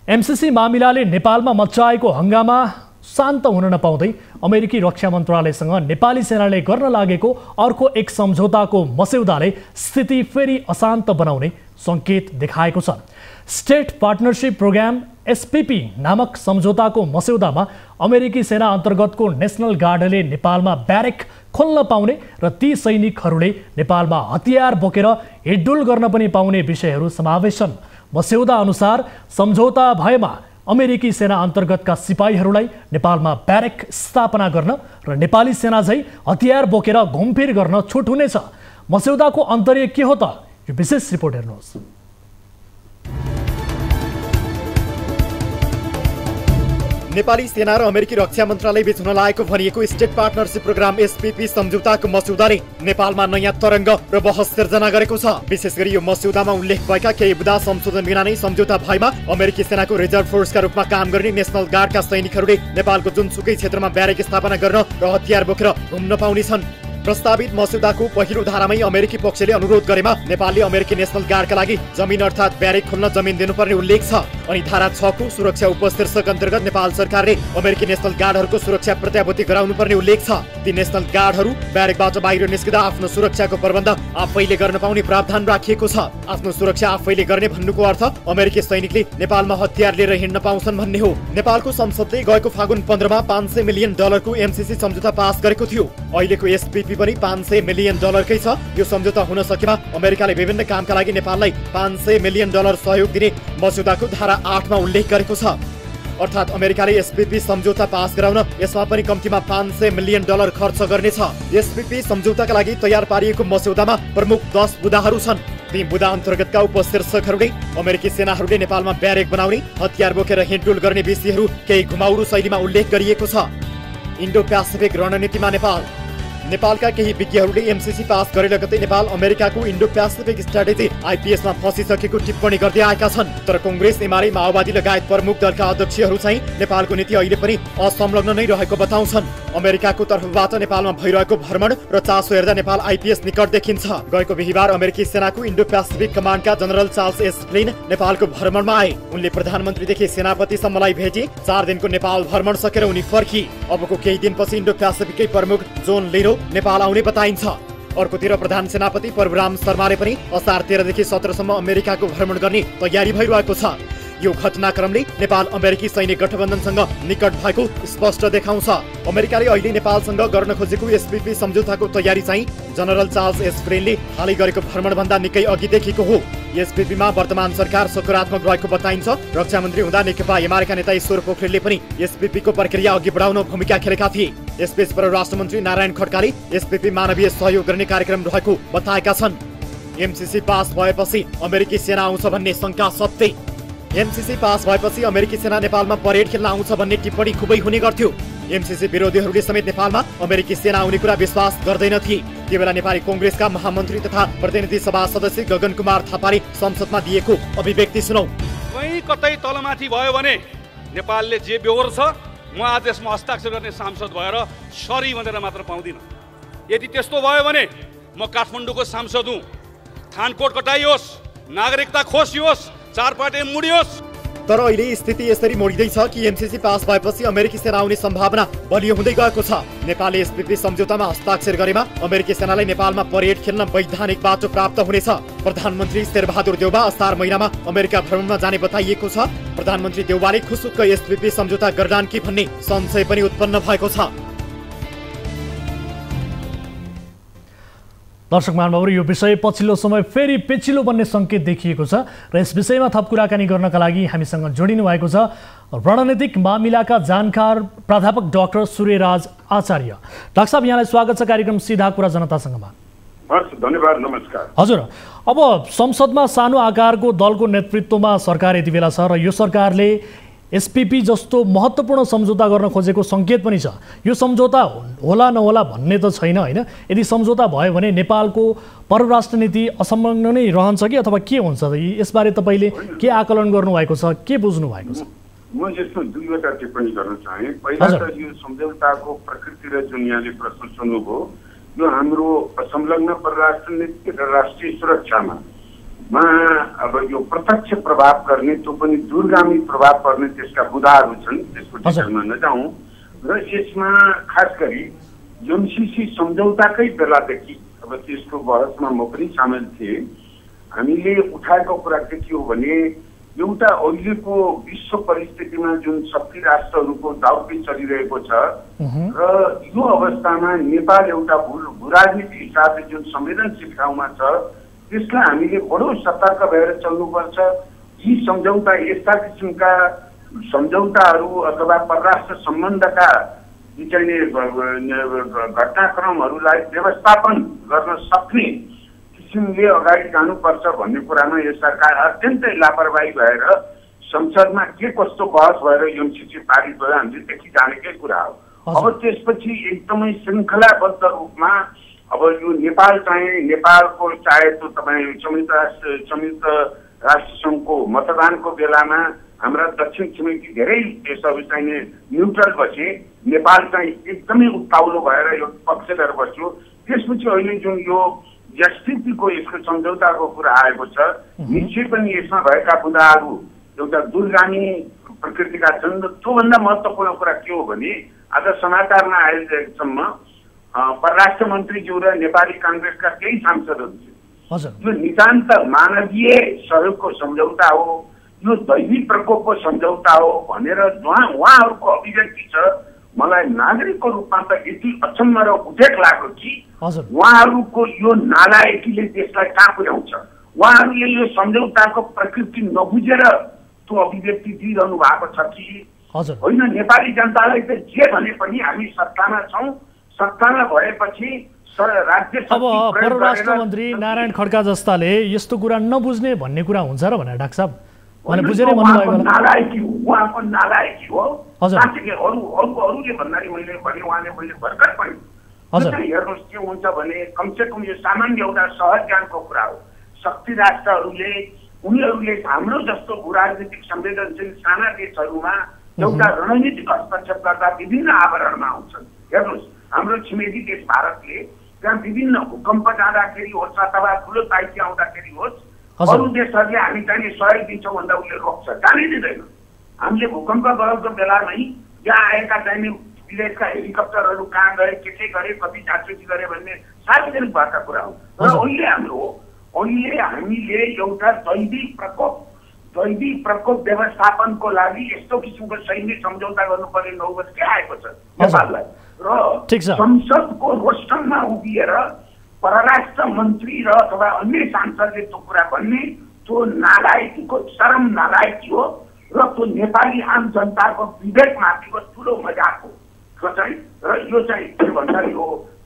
एमसीसी मामिलाले नेपालमा मच्चाएको हंगामा शान्त हुन नपाउँदै अमेरिकी रक्षा मन्त्रालयसँग नेपाली सेनाले गर्न लागेको अर्को एक सम्झौताको मस्यौदाले स्थिति फेरि अशान्त बनाउने सङ्केत देखाएको छ। स्टेट पार्टनरशिप प्रोग्राम एसपीपी नामक सम्झौताको मस्यौदामा अमेरिकी सेना अन्तर्गतको नेसनल गार्डले नेपालमा ब्यारेक खोल्न पाउने र ती सैनिकहरूले नेपालमा हतियार बोकेर हिडडुल गर्न पनि पाउने विषयहरू समावेश छन्। मस्यौदा अनुसार सम्झौता भएमा अमेरिकी सेना अन्तर्गतका सिपाहीहरूलाई नेपालमा ब्यारेक स्थापना गर्न र नेपाली सेना झै हतियार बोकेर घुमफिर गर्न छुट हुनेछ। मस्यौदाको अन्तर्य के हो त? यो विशेष रिपोर्ट हेर्नुहोस्। नेपाली सेना र अमेरिकी रक्षा मन्त्रालय बीच हुन लागेको भनिएको स्टेट पार्टनरशिप प्रोग्राम एसपीपी सम्झौताको मस्यौदाले नेपालमा नयाँ तरङ्ग र बहस सिर्जना गरेको छ। विशेष गरी यो मस्यौदामा उल्लेख भएका केही बुदा संशोधन बिना नै सम्झौता भएमा अमेरिकी सेनाको रिजर्भ फोर्सका रूपमा काम गर्ने नेसनल गार्डका सैनिकहरूले नेपालको जुनसुकै क्षेत्रमा ब्यारेक स्थापना गर्न र हतियार बोकेर घुम्न पाउने छन्। प्रस्तावित मस्यौदाको पहिलो धारामै अमेरिकी पक्षले अनुरोध गरेमा नेपालले अमेरिकी नेसनल गार्डका लागि जमिन अर्थात् ब्यारेक खोल्न जमिन दिनुपर्ने उल्लेख छ। अनि धारा 6 को सुरक्षा उपशीर्षक अन्तर्गत नेपाल सरकारले अमेरिकी नेसनल गार्डहरूको सुरक्षा प्रत्याभूति गराउनुपर्ने उल्लेख छ। ती नेसनल गार्डहरू ब्यारेकबाट बाहिर निस्किँदा आफ्नो सुरक्षाको प्रबन्ध आफैले गर्न पाउने प्रावधान राखिएको छ। आफ्नो सुरक्षा आफैले गर्ने भन्नुको अर्थ अमेरिकी सैनिकले नेपालमा हतियार लिएर हिँड्न पाउँछन् भन्ने हो। नेपालको संसदले गएको फागुन 15 मा $500 मिलियन को एमसीसी सम्झौता पास गरेको थियो। अहिलेको एसपीपी पनि $500 मिलियन कै छ। यो सम्झौता हुन सकेमा अमेरिकाले विभिन्न कामका लागि नेपाललाई $500 मिलियन सहयोग दिने मस्यौदाको धारा 8 मा उल्लेख गरेको छ। अर्थात् अमेरिकाले एसपीपी सम्झौता पास गराउन यसमा पनि कम्तीमा $500 मिलियन खर्च गर्नेछ। एसपीपी सम्झौताका लागि तयार पारिएको मस्यौदामा प्रमुख 10 बुदाहरू छन्। ती बुदा अन्तर्गतका उपशीर्षकहरूले अमेरिकी सेनाहरूले नेपालमा ब्यारेक बनाउने, हतियार बोकेर हिँडडुल गर्ने विषयहरू केही घुमाउरो शैलीमा उल्लेख गरिएको छ। इन्डो पेसिफिक रणनीतिमा नेपालका केही विज्ञहरूले एमसीसी पास गरे लगतै नेपाल अमेरिकाको इन्डो पेसिफिक स्ट्राटेजी आईपीएसमा फसिसकेको टिप्पणी गर्दै आएका छन्। तर कांग्रेस, एमाले, माओवादी लगायत प्रमुख दलका अध्यक्षहरू चाहिँ नेपालको नीति अहिले पनि असंलग्न नै रहेको बताउँछन्। अमेरिकाको तर्फबाट नेपालमा भइरहेको भ्रमण र चासो हेर्दा नेपाल आईपीएस निकट देखिन्छ। गएको बिहीबार अमेरिकी सेनाको इन्डो पेसिफिक कमान्डका जनरल चार्ल्स एस फ्लिन नेपालको भ्रमणमा आए। उनले प्रधानमन्त्रीदेखि सेनापतिसम्मलाई भेटे। 4 दिनको नेपाल भ्रमण सकेर उनी फर्किए। अबको केही दिनपछि इन्डो पेसिफिककै प्रमुख जोन लिनो नेपाल आउने बताइन्छ। अर्कोतिर प्रधान सेनापति परशुराम शर्माले पनि असार 13 देखि 17 सम्म अमेरिकाको भ्रमण गर्ने तयारी भइरहेको छ। यो घटनाक्रमले नेपाल अमेरिकी सैनिक गठबन्धनसँग निकट भएको स्पष्ट देखाउँछ। अमेरिकाले अहिले नेपालसँग गर्न खोजेको एसपीपी सम्झौताको तयारी चाहिँ जनरल चार्ल्स एस फ्लिनले हालै गरेको भ्रमणभन्दा निकै अघिदेखिको हो। एसपीपीमा वर्तमान सरकार सकारात्मक रहेको बताइन्छ। रक्षा मन्त्री हुँदा नेकपा एमालेका नेता ईश्वर पोखरेलले पनि एसपीपीको प्रक्रिया अघि बढाउन भूमिका खेलेका थिए। यसबीच परराष्ट्र मन्त्री नारायण खड्काले एसपीपी मानवीय सहयोग गर्ने कार्यक्रम रहेको बताएका छन्। एमसीसी पास भएपछि अमेरिकी सेना आउँछ भन्ने शंका सत्य। एमसीसी पास भएपछि अमेरिकी सेना नेपालमा परेड खेल्न आउँछ भन्ने टिप्पणी खुबै हुने गर्थ्यो। एमसीसी विरोधीहरूले समेत नेपालमा अमेरिकी सेना आउने कुरा विश्वास गर्दैनथे। त्यो बेला नेपाली कांग्रेसका महामन्त्री तथा प्रतिनिधि सभा सदस्य गगन कुमार थापाले संसदमा दिएको अभिव्यक्ति सुनौ। कहीँ कतै तलमाथि भयो भने नेपालले जे बेहोर छ म आज यसमा हस्ताक्षर गर्ने सांसद भएर सरी भनेर मात्र पाउँदिन। यदि त्यस्तो भयो भने म काठमाडौँको सांसद हुँ, थानकोट कटाइयोस्, नागरिकता खोसियोस्, चारपाटे मुडियोस्। तर अहिले स्थिति यसरी मोडिँदैछ कि एमसीसी पास भएपछि अमेरिकी सेना आउने सम्भावना बलियो हुँदै गएको छ। नेपालले एसपीपी सम्झौतामा हस्ताक्षर गरेमा अमेरिकी सेनालाई नेपालमा परेड खेल्न वैधानिक बाटो प्राप्त हुनेछ। प्रधानमन्त्री शेरबहादुर देउबा असार महिनामा अमेरिका भ्रमणमा जाने बताइएको छ। प्रधानमन्त्री देउबाले खुसुक्क एसपीपी सम्झौता गर्लान् कि भन्ने संशय पनि उत्पन्न भएको छ। दर्शक महानुभावहरू, यो विषय पछिल्लो समय फेरि पेचिलो बन्ने सङ्केत देखिएको छ र यस विषयमा थप कुराकानी गर्नका लागि हामीसँग जोडिनु भएको छ रणनीतिक मामिलाका जानकार प्राध्यापक डाक्टर सूर्यराज आचार्य। डाक्टर साहब, यहाँलाई स्वागत छ कार्यक्रम सीधा कुरा जनतासँगमा। धन्यवाद, नमस्कार। हजुर, अब संसदमा सानो आकारको दलको नेतृत्वमा सरकार यति बेला छ र यो सरकारले एसपीपी जस्तो महत्त्वपूर्ण सम्झौता गर्न खोजेको सङ्केत पनि छ। यो सम्झौता होला नहोला भन्ने त छैन होइन। यदि सम्झौता भयो भने नेपालको परराष्ट्र नीति असंलग्न नै रहन्छ कि अथवा के हुन्छ? यसबारे तपाईँले के आकलन गर्नुभएको छ, के बुझ्नु भएको छ? म यस्तो दुईवटा टिप्पणी गर्न चाहे। पहिला त यो सम्झौताको प्रकृति र जुन यहाँले प्रश्न सोध्नुभयो, यो हाम्रो संलग्न परराष्ट्र नीति र राष्ट्रिय सुरक्षामा अब यो प्रत्यक्ष प्रभाव गर्ने, त्यो पनि दूरगामी प्रभाव पर्ने त्यसका बुदाहरू छन्, त्यसको डिटेलमा नजाउँ। र यसमा खास गरी एमसीसी सम्झौताकै बेलादेखि अब त्यसको बहसमा म पनि सामेल थिएँ। हामीले उठाएको कुरा चाहिँ के हो भने, एउटा अहिलेको विश्व परिस्थितिमा जुन शक्ति राष्ट्रहरूको दाउपी चलिरहेको छ र यो अवस्थामा नेपाल एउटा भूराजनीति हिसाबले जुन संवेदनशील ठाउँमा छ, त्यसलाई हामीले बडो सतर्क भएर चल्नुपर्छ। यी सम्झौता, यस्ता किसिमका सम्झौताहरू अथवा परराष्ट्र सम्बन्धका चाहिने घटनाक्रमहरूलाई व्यवस्थापन गर्न सक्ने किसिमले अगाडि जानुपर्छ भन्ने कुरामा यो सरकार अत्यन्तै लापरवाही भएर संसदमा के कस्तो बहस भएर एमसीसी पारित भयो, हामीले देखि जानेकै कुरा हो। अब त्यसपछि एकदमै श्रृङ्खलाबद्ध रूपमा अब यो नेपाल चाहिँ, नेपालको चाहे त्यो तपाईँ संयुक्त राष्ट्र सङ्घको मतदानको बेलामा हाम्रा दक्षिण छिमेकी धेरै देशहरू चाहिने न्युट्रल बसे, नेपाल चाहिँ एकदमै उत्ताउलो भएर यो पक्षधर बस्यो। त्यसपछि अहिले जुन यो एसपीपीको यसको सम्झौताको कुरा आएको छ, निश्चय पनि यसमा भएका बुदाहरू एउटा दूरगामी प्रकृतिका छन्। त्योभन्दा महत्त्वपूर्ण कुरा के हो भने, आज समाचारमा आएसम्म परराष्ट्र मन्त्रीज्यू र नेपाली काङ्ग्रेसका केही सांसदहरू छन्। यो नितान्त मानवीय सहयोगको सम्झौता हो, यो दैवी प्रकोपको सम्झौता हो भनेर उहाँहरूको अभिव्यक्ति छ। मलाई नागरिकको रूपमा त यति अचम्म र उदेक लाग्यो कि उहाँहरूको यो नालायकीले देशलाई कहाँ पुर्याउँछ। उहाँहरूले यो सम्झौताको प्रकृति नबुझेर त्यो अभिव्यक्ति दिइरहनु भएको छ कि होइन। नेपाली जनतालाई त जे भने पनि हामी सत्तामा छौँ, सत्तामा भएपछि राज्य अब परराष्ट्र मन्त्री नारायण खड्का जस्ताले यस्तो कुरा नबुझ्ने भन्ने कुरा हुन्छ र भनेर डाक्टर साहब उहाँले बुझेरै भन्नुभएको होला। नालायकी हो, उहाँको नालायकी हो। साँच्चै अरूले भन्दाखेरि मैले भने, उहाँले मैले भर्खर पनि हेर्नुहोस् के हुन्छ भने, कमसेकम यो सामान्य एउटा सहज ज्ञानको कुरा हो। शक्ति राष्ट्रहरूले उनीहरूले हाम्रो जस्तो भूराजनीतिक संवेदनशील साना देशहरूमा एउटा रणनीतिक हस्तक्षेप गर्दा विभिन्न आवरणमा आउँछन्। हेर्नुहोस्, हाम्रो छिमेकी देश भारतले त्यहाँ विभिन्न भूकम्प जाँदाखेरि होस् अथवा ठुलो ताइती आउँदाखेरि होस्, अरू देशहरूले हामी चाहिँ सहयोग दिन्छौँ भन्दा उसले रोक्छ, जानै दिँदैन। हामीले भूकम्प गएको बेलामै यहाँ आएका चाहिँ विदेशका हेलिकप्टरहरू कहाँ गए, के गरे, कति जाँचुची गरे भन्ने सार्वजनिक भएका कुरा हो। र अहिले हामीले एउटा दैवी प्रकोप व्यवस्थापनको लागि यस्तो किसिमको सैन्य सम्झौता गर्नुपर्ने नौबत के आएको छ नेपाललाई। र संसदको रोस्टरमा उभिएर परराष्ट्र मन्त्री र अथवा अन्य सांसदले त्यो कुरा भन्ने, त्यो नालायकीको चरम नालायकी हो र त्यो नेपाली आम जनताको विवेकमाथिको ठुलो मजाक हो। र यो चाहिँ के भन्छ,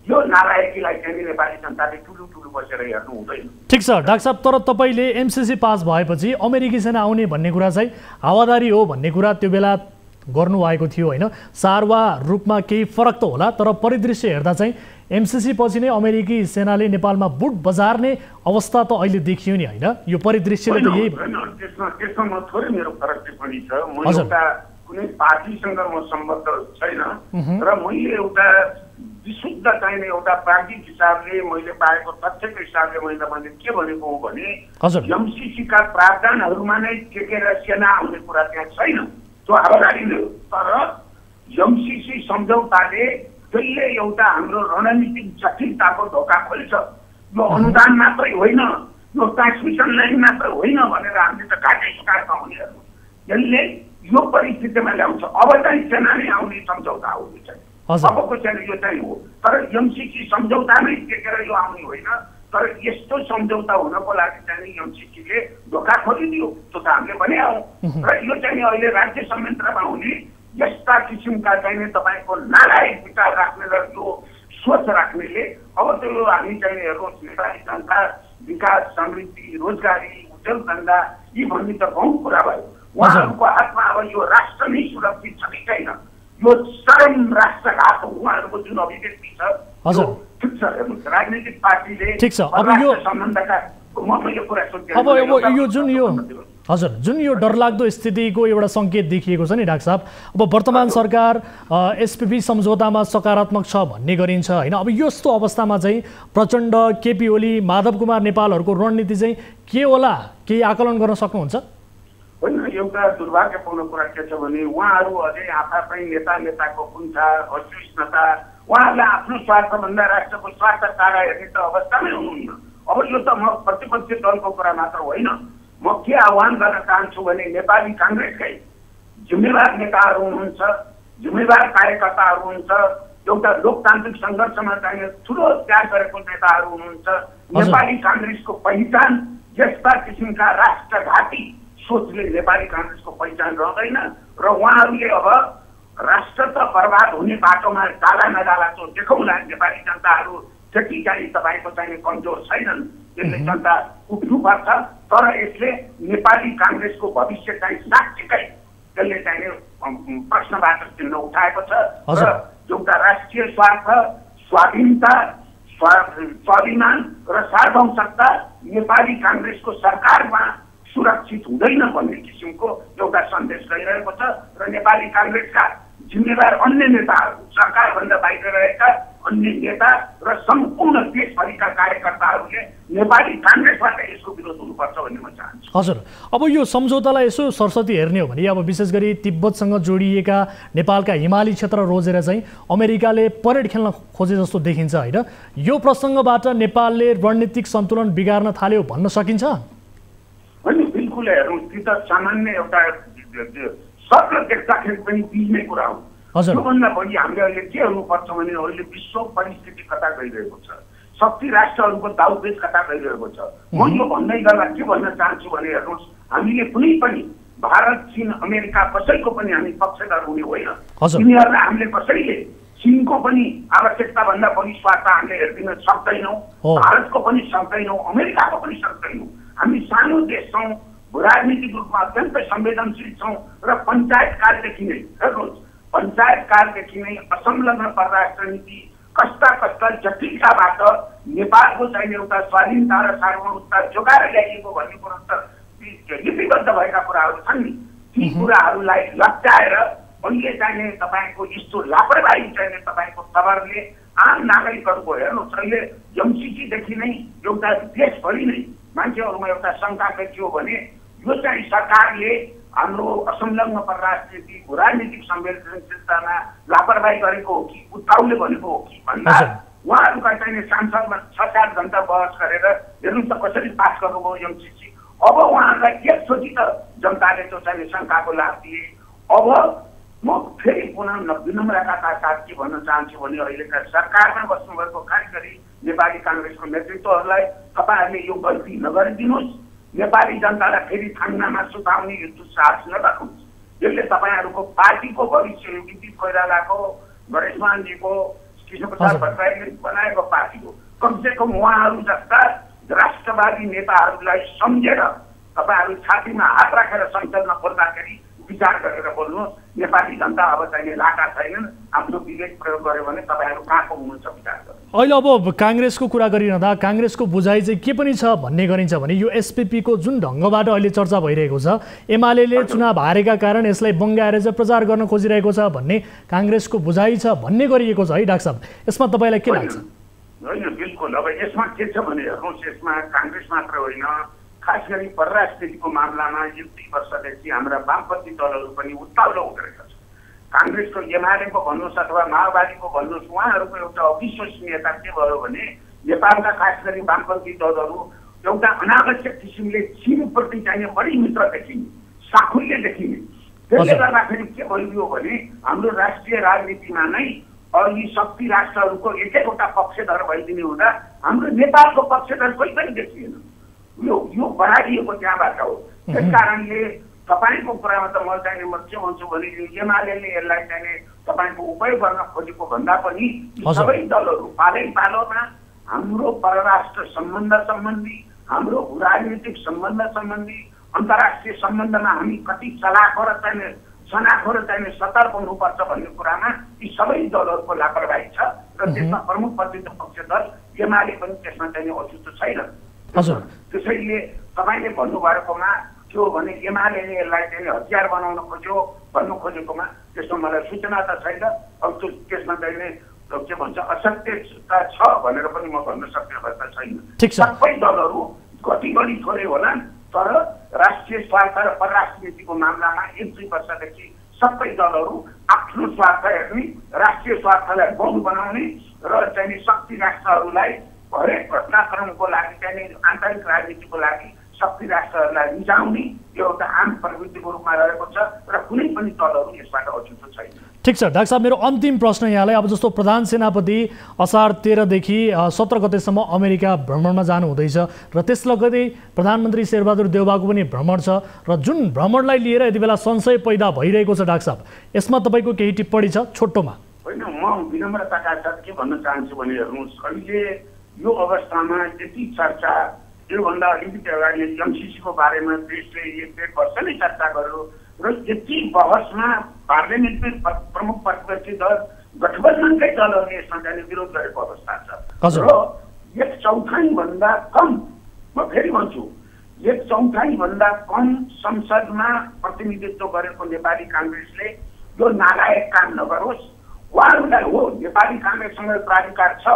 यो नालायकीलाई चाहिँ नेपाली जनताले ठुलो बसेर हेर्नु हुँदैन। ठिक छ डाक्टर साहब, तर तपाईँले एमसीसी पास भएपछि अमेरिकी सेना आउने भन्ने कुरा चाहिँ हावादारी हो भन्ने कुरा त्यो बेला गर्नुभएको थियो होइन। सारवा रूपमा केही फरक त होला, तर परिदृश्य हेर्दा चाहिँ एमसीसी पछि नै अमेरिकी सेनाले नेपालमा बुट बजार्ने अवस्था त अहिले देखियो नि होइन। यो परिदृश्यले त यही त्यसमा थोरै मेरो फरक टिप्पणी छ। म एउटा कुनै पार्टीसँग म सम्बद्ध छैन र मैले एउटा विशुद्ध चाहिने एउटा प्राज्ञिक हिसाबले मैले पाएको तथ्यको हिसाबले मैले के भनेको हो भने एमसीसीका प्रावधानहरूमा नै टेकेर सेना आउने कुरा त्यहाँ छैन, त्यो अगाडि नै हो। तर एमसीसी सम्झौताले त्यसले एउटा हाम्रो रणनीतिक जटिलताको ढोका खोल्छ। यो अनुदान मात्रै होइन, यो ट्रान्समिसन लाइन मात्रै होइन भनेर हामीले त घाटे स्वीकार हुनेहरू यसले यो परिस्थितिमा ल्याउँछ। अब चाहिँ सेना नै आउने सम्झौता हो, अबको चाहिँ यो चाहिँ हो। तर एमसीसी सम्झौता नै टेकेर यो आउने होइन, तर यस्तो सम्झौता हुनको लागि चाहिँ एमसीसीले ढोका खोलिदियो, त्यो त हामीले भने हौ। र यो चाहिँ अहिले राज्य संयन्त्रमा हुने यस्ता किसिमका चाहिँ तपाईँको नालायक विचार राख्ने र यो सोच राख्नेले अब त्यो हामी चाहिँ हेर्नुहोस् नेपाली जनता विकास, समृद्धि, रोजगारी, उद्योग धन्दा यी भन्ने त बहुत कुरा भयो। उहाँहरूको हातमा अब यो राष्ट्र नै सुरक्षित छ कि छैन, यो चरम राष्ट्रघात हो उहाँहरूको जुन अभिव्यक्ति छ। ठिक छ, हेर्नुहोस् राजनीतिक पार्टीले ठिक छ। अब यो सम्बन्धका यो कुरा अब यो जुन यो डरलाग्दो स्थितिको एउटा सङ्केत देखिएको छ नि डाक्टर साहब, अब वर्तमान सरकार एसपीपी सम्झौतामा सकारात्मक छ भन्ने गरिन्छ होइन। अब यस्तो अवस्थामा चाहिँ प्रचण्ड, केपी ओली, माधव कुमार नेपालहरूको रणनीति चाहिँ के होला, केही आकलन गर्न सक्नुहुन्छ? होइन, एउटा दुर्भाग्यपूर्ण कुरा के छ भने उहाँहरू अझै आफै नेताको कुण्ठा, अस्विष्णता, उहाँहरूलाई आफ्नो स्वार्थभन्दा राष्ट्रको स्वार्थ टाढा हेर्ने त अवस्थामै हुनुहुन्न। अब यो त म प्रतिपक्षी दलको कुरा मात्र होइन, म के आह्वान गर्न चाहन्छु भने नेपाली काङ्ग्रेसकै जिम्मेवार नेताहरू हुनुहुन्छ, जिम्मेवार कार्यकर्ताहरू हुनुहुन्छ, एउटा लोकतान्त्रिक सङ्घर्षमा चाहिँ ठुलो त्याग गरेको नेताहरू हुनुहुन्छ। नेपाली काङ्ग्रेसको पहिचान यस्ता किसिमका राष्ट्रघाती सोचले नेपाली काङ्ग्रेसको पहिचान रहँदैन र उहाँहरूले अब राष्ट्र त बर्बाद हुने बाटोमा डाला नडाला त्यो देखाउला। नेपाली जनताहरू त्यति चाहिँ तपाईँको चाहिँ कमजोर छैनन्, यसले जनता उठ्नुपर्छ। तर यसले नेपाली काङ्ग्रेसको भविष्य चाहिँ साँच्चीकै यसले चाहिँ प्रश्नवाचक चिन्ह उठाएको छ र एउटा राष्ट्रिय स्वार्थ, स्वाधीनता, स्वाभिमान र सार्वभौमसत्ता नेपाली काङ्ग्रेसको सरकारमा सुरक्षित हुँदैन भन्ने किसिमको एउटा सन्देश गइरहेको छ र नेपाली काङ्ग्रेसका जिम्मेवार अन्य नेताहरू, सरकारभन्दा बाहिर रहेका अन्य नेता र सम्पूर्ण देशभरिका कार्यकर्ताहरूले नेपाली काङ्ग्रेसबाट यसको विरोध हुनुपर्छ भन्ने म चाहन्छु। हजुर, अब यो सम्झौतालाई यसो सरस्वती हेर्ने हो भने अब विशेष गरी तिब्बतसँग जोडिएका नेपालका हिमाली क्षेत्र रोजेर चाहिँ अमेरिकाले परेड खेल्न खोजे जस्तो देखिन्छ होइन। यो प्रसङ्गबाट नेपालले रणनीतिक सन्तुलन बिगार्न थाल्यो भन्न सकिन्छ? होइन, बिल्कुल हेर्नुहोस्, त्यो त सामान्य एउटा सर्कल देख्दाखेरि पनि बुझ्ने कुरा हो। त्योभन्दा बढी हामीले अहिले के हेर्नुपर्छ भने अहिले विश्व परिस्थिति कता गइरहेको छ, शक्ति राष्ट्रहरूको दाउपेच कता गइरहेको छ। म यो भन्दै गर्दा के भन्न चाहन्छु भने हेर्नुहोस्, हामीले कुनै पनि भारत, चीन, अमेरिका कसैको पनि हामी पक्षधर हुने होइन। तिनीहरूलाई हामीले कसैले चीनको पनि आवश्यकताभन्दा बढी स्वार्थ हामीले हेरिदिन सक्दैनौँ, भारतको पनि सक्दैनौँ, अमेरिकाको पनि सक्दैनौँ। हामी सानो देश छौँ, राजनीतिक रूपमा अत्यन्तै संवेदनशील छौँ र पञ्चायतकालदेखि नै हेर्नुहोस्, पञ्चायतकालदेखि नै असंलग्न परराष्ट्र नीति कस्ता जटिलताबाट नेपालको चाहिँ एउटा स्वाधीनता र सार्वभौमता जोगाएर ल्याइएको भन्ने कुरो त लिपिबद्ध भएका कुराहरू छन् नि। ती कुराहरूलाई लट्याएर अहिले चाहिँ तपाईँको यस्तो लापरवाही चाहिँ तपाईँको तवरले आम नागरिकहरूको हेर्नुहोस्, अहिले एमसीसीदेखि नै एउटा देशभरि नै मान्छेहरूमा एउटा शङ्का देखियो भने यो चाहिँ सरकारले हाम्रो असंलग्न परराष्ट्र नीति, राजनीतिक संवेदनशीलतामा लापरवाही गरेको हो कि उत्ताउले भनेको हो कि भन्दा उहाँहरूका चाहिँ सांसदमा 6-7 घन्टा बहस गरेर हेर्नु त कसरी पास गर्नुभयो एमसीसी। अब उहाँहरूलाई एकचोटि त जनताले त्यो चाहिँ शङ्काको लाभ दिए। अब म फेरि पुनः विनम्रताका साथ के भन्न चाहन्छु भने अहिलेका सरकारमा बस्नुभएको खास गरी नेपाली काङ्ग्रेसको नेतृत्वहरूलाई तपाईँहरूले यो गल्ती नगरिदिनुहोस्। नेपाली जनतालाई फेरि थाङ्नामा सुताउने यो दुस्साहस नगर्नुहोस्। यसले तपाईँहरूको पार्टीको भविष्य विपिन कोइरालाको, गणेशमानजीको, कृष्णप्रसाद भट्टराईले बनाएको पार्टी हो। कमसेकम उहाँहरू जस्ता राष्ट्रवादी नेताहरूलाई सम्झेर तपाईँहरू छातीमा हात राखेर संसदमा बोल्दाखेरि विचार गरेर बोल्नुहोस्। नेपाली जनता अब चाहिँ लाटा छैनन्, आफ्नो विवेक प्रयोग गर्यो भने तपाईँहरू कहाँको हुनुहुन्छ विचार गर्नु। अहिले अब काङ्ग्रेसको कुरा गरिरहँदा काङ्ग्रेसको बुझाइ चाहिँ के पनि छ भन्ने गरिन्छ भने यो एसपीपीको जुन ढङ्गबाट अहिले चर्चा भइरहेको छ, एमाले चुनाव हारेका कारण यसलाई बङ्गाएर चाहिँ प्रचार गर्न खोजिरहेको छ भन्ने काङ्ग्रेसको बुझाइ छ भन्ने गरिएको छ है डाक्टर साहब, यसमा तपाईँलाई के लाग्छ? होइन, बिल्कुल। अब यसमा के छ भने हेर्नुहोस्, यसमा काङ्ग्रेस मात्र होइन, खास गरी परराष्ट्र नीतिको मामलामा यो 2 वर्षदेखि हाम्रा वामपन्थी दलहरू पनि उत्ताउलो हुँदैछ। काङ्ग्रेसको, एमालेको भन्नुहोस् अथवा माओवादीको भन्नुहोस्, उहाँहरूको एउटा अविश्वसनीयता के भयो भने नेपालका खास गरी वामपन्थी दलहरू एउटा अनावश्यक किसिमले चीनप्रति चाहिने बढी मित्र देखिने, साखुल्य देखिने। त्यसले गर्दाखेरि के भइदियो भने हाम्रो राष्ट्रिय राजनीतिमा नै यी शक्ति राष्ट्रहरूको एक-एकवटा पक्षधर भइदिने हुँदा हाम्रो नेपालको पक्षधर कोही पनि देखिएन। यो बढाइएको त्यहाँबाट हो। त्यस कारणले तपाईँको कुरामा त म चाहिँ म के भन्छु भने यो एमाले यसलाई चाहिँ तपाईँको उपयोग गर्न खोजेको भन्दा पनि सबै दलहरू पालै पालोमा हाम्रो परराष्ट्र सम्बन्ध सम्बन्धी, हाम्रो राजनीतिक सम्बन्ध सम्बन्धी, अन्तर्राष्ट्रिय सम्बन्धमा हामी कति चलाखो र चाहिँ सतर्क हुनुपर्छ भन्ने कुरामा यी सबै दलहरूको लापरवाही छ र त्यसमा प्रमुख प्रतिनिधि पक्ष दल एमाले पनि त्यसमा चाहिँ अछुतो छैन। त्यसैले तपाईँले भन्नुभएकोमा के हो भने एमाले यसलाई चाहिँ हतियार बनाउन भन्नु खोजेकोमा त्यसमा मलाई सूचना त छैन। अब त्यसमा चाहिँ के भन्छ असत्यता छ भनेर पनि म भन्न सक्ने अवस्था छैन। सबै दलहरू कति बढी थोरै होला, तर राष्ट्रिय स्वार्थ र परराष्ट्र नीतिको मामलामा 1-2 वर्षदेखि सबै दलहरू आफ्नो स्वार्थ हेर्ने, राष्ट्रिय स्वार्थलाई बहु बनाउने र चाहिँ शक्ति राष्ट्रहरूलाई हरेक घटनाक्रमको लागि चाहिँ आन्तरिक राजनीतिको लागि शक्ति राष्ट्रहरूलाई रिझाउने एउटा आम प्रवृत्तिको रूपमा रहेको छ र कुनै पनि दलहरू यसबाट अछुतो छैन। ठिक छ डाक्टर साहब, मेरो अन्तिम प्रश्न यहाँलाई। अब जस्तो प्रधान सेनापति असार 13 देखि 17 गतेसम्म अमेरिका भ्रमणमा जानु हुँदैछ र त्यस लगतै प्रधानमन्त्री शेरबहादुर देउवाको पनि भ्रमण छ र जुन भ्रमणलाई लिएर यति बेला संशय पैदा भइरहेको छ डाक्टर साहब, यसमा तपाईँको केही टिप्पणी छ छोटोमा? होइन, म विनम्रताका साथ के भन्न चाहन्छु भने हेर्नुहोस्, अहिले यो अवस्थामा यति चर्चा, योभन्दा अलिकति अगाडि एमसिसीको बारेमा देशले 1-1.5 वर्ष नै चर्चा गर्यो र यति बहसमा पार्लियामेन्टमै प्रमुख प्रतिपक्षी दल गठबन्धनकै दलहरूले यसमा चाहिँ विरोध गरेको अवस्था छ र 1/4 भन्दा कम, म फेरि भन्छु, 1/4 भन्दा कम संसदमा प्रतिनिधित्व गरेको नेपाली काङ्ग्रेसले यो नालायक काम नगरोस्। उहाँहरूलाई हो नेपाली काङ्ग्रेससँग प्राधिकार छ,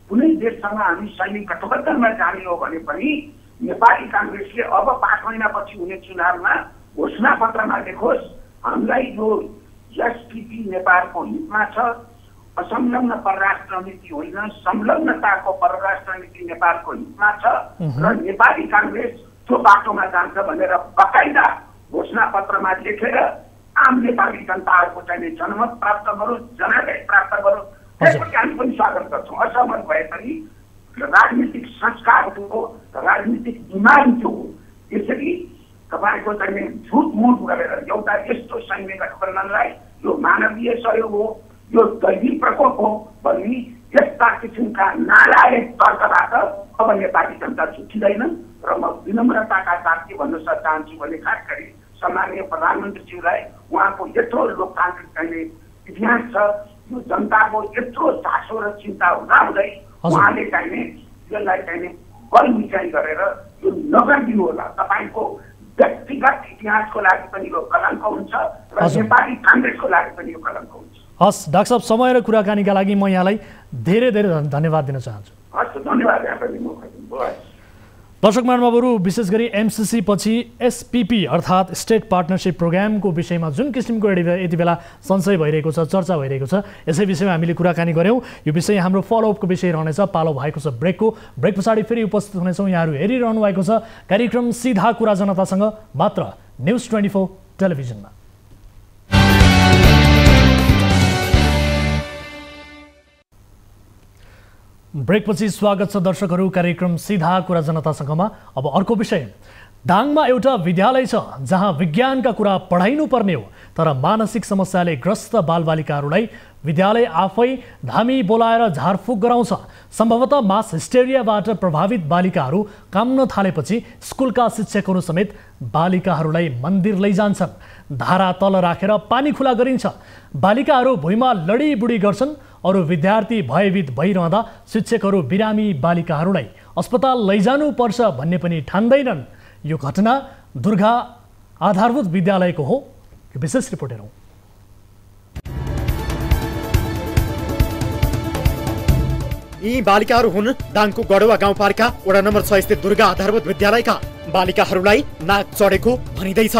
कुनै देशसँग हामी सैनिक गठबन्धनमा जाने हो भने पनि नेपाली काङ्ग्रेसले अब 5 महिनापछि हुने चुनावमा घोषणा पत्रमा लेखोस् हामीलाई यो एसपीपी नेपालको हितमा छ, असंलग्न परराष्ट्र नीति होइन, संलग्नताको परराष्ट्र नीति नेपालको हितमा छ र नेपाली काङ्ग्रेस त्यो बाटोमा जान्छ भनेर बकाइदा घोषणा पत्रमा लेखेर आम नेपाली जनताहरूको चाहिँ जनमत प्राप्त गरोस्, जनादेश प्राप्त गरोस्। त्यसपछि हामी पनि स्वागत गर्छौँ। असहमत भए पनि राजनीतिक संस्कारको राजनीतिक इमान त्यो हो। यसरी तपाईँको चाहिँ झुट मुट गरेर एउटा यस्तो सैन्य गठबन्धनलाई यो मानवीय सहयोग हो, यो दैवी प्रकोप हो भन्ने यस्ता किसिमका नालायक तर्कबाट अब नेपाली जनता छुटिँदैन र म विनम्रताका साथ के भन्न चाहन्छु भने खास गरी सम्माननीय प्रधानमन्त्रीज्यूलाई उहाँको यत्रो लोकतान्त्रिक चाहिँ इतिहास छ, यो जनताको यत्रो चासो र चिन्ता हुँदाहुँदै उहाँले चाहिँ यसलाई चाहिँ बल मिचाइ गरेर यो नगरिदिनु होला। तपाईँको व्यक्तिगत इतिहासको लागि पनि यो कलङ्क हुन्छ र नेपाली काङ्ग्रेसको लागि पनि यो कलङ्क हुन्छ। हस् डाक्टर साहब, समय र कुराकानीका लागि म यहाँलाई धेरै धेरै धन्यवाद दिन चाहन्छु। हस्, धन्यवाद यहाँलाई मौका दिनुभयो। दर्शक महानुभावहरू, विशेष गरी एमसिसी पछि एसपीपी अर्थात् स्टेट पार्टनरसिप प्रोग्रामको विषयमा जुन किसिमको यति बेला संशय भइरहेको छ, चर्चा भइरहेको छ, यसै विषयमा हामीले कुराकानी गऱ्यौँ। यो विषय हाम्रो फलोअपको विषय रहनेछ। पालो भएको छ ब्रेकको। ब्रेक पछाडि फेरि उपस्थित हुनेछौँ। यहाँहरू हेरिरहनु भएको छ कार्यक्रम सीधा कुरा जनतासँग, मात्र न्युज 24 टेलिभिजनमा। ब्रेकपछि स्वागत छ दर्शकहरू कार्यक्रम सीधा कुरा जनतासँगमा। अब अर्को विषय, दाङमा एउटा विद्यालय छ जहाँ विज्ञानका कुरा पढाइनु पर्ने हो तर मानसिक समस्याले ग्रस्त बालबालिकाहरूलाई विद्यालय आफै धामी बोलाएर झारफुक गराउँछ। सम्भवतः मास हिस्टेरियाबाट प्रभावित बालिकाहरू काम्न थालेपछि स्कुलका शिक्षकहरू समेत बालिकाहरूलाई मन्दिर लैजान्छन्। धारा तल राखेर पानी खुला गरिन्छ। बालिकाहरू भुइँमा लडीबुडी गर्छन्। अरू विद्यार्थी भयभीत भइरहँदा शिक्षकहरू बिरामी बालिकाहरूलाई अस्पताल लैजानुपर्छ भन्ने पनि ठान्दैनन्। यो घटना दुर्गा आधारभूत विद्यालयको हो। विशेष रिपोर्ट हेरौँ। यी बालिकाहरू हुन् दाङको गडवा गाउँपालिका वडा नम्बर 6 स्थित दुर्गा आधारभूत विद्यालयका। बालिकाहरूलाई नाक चढेको भनिँदैछ।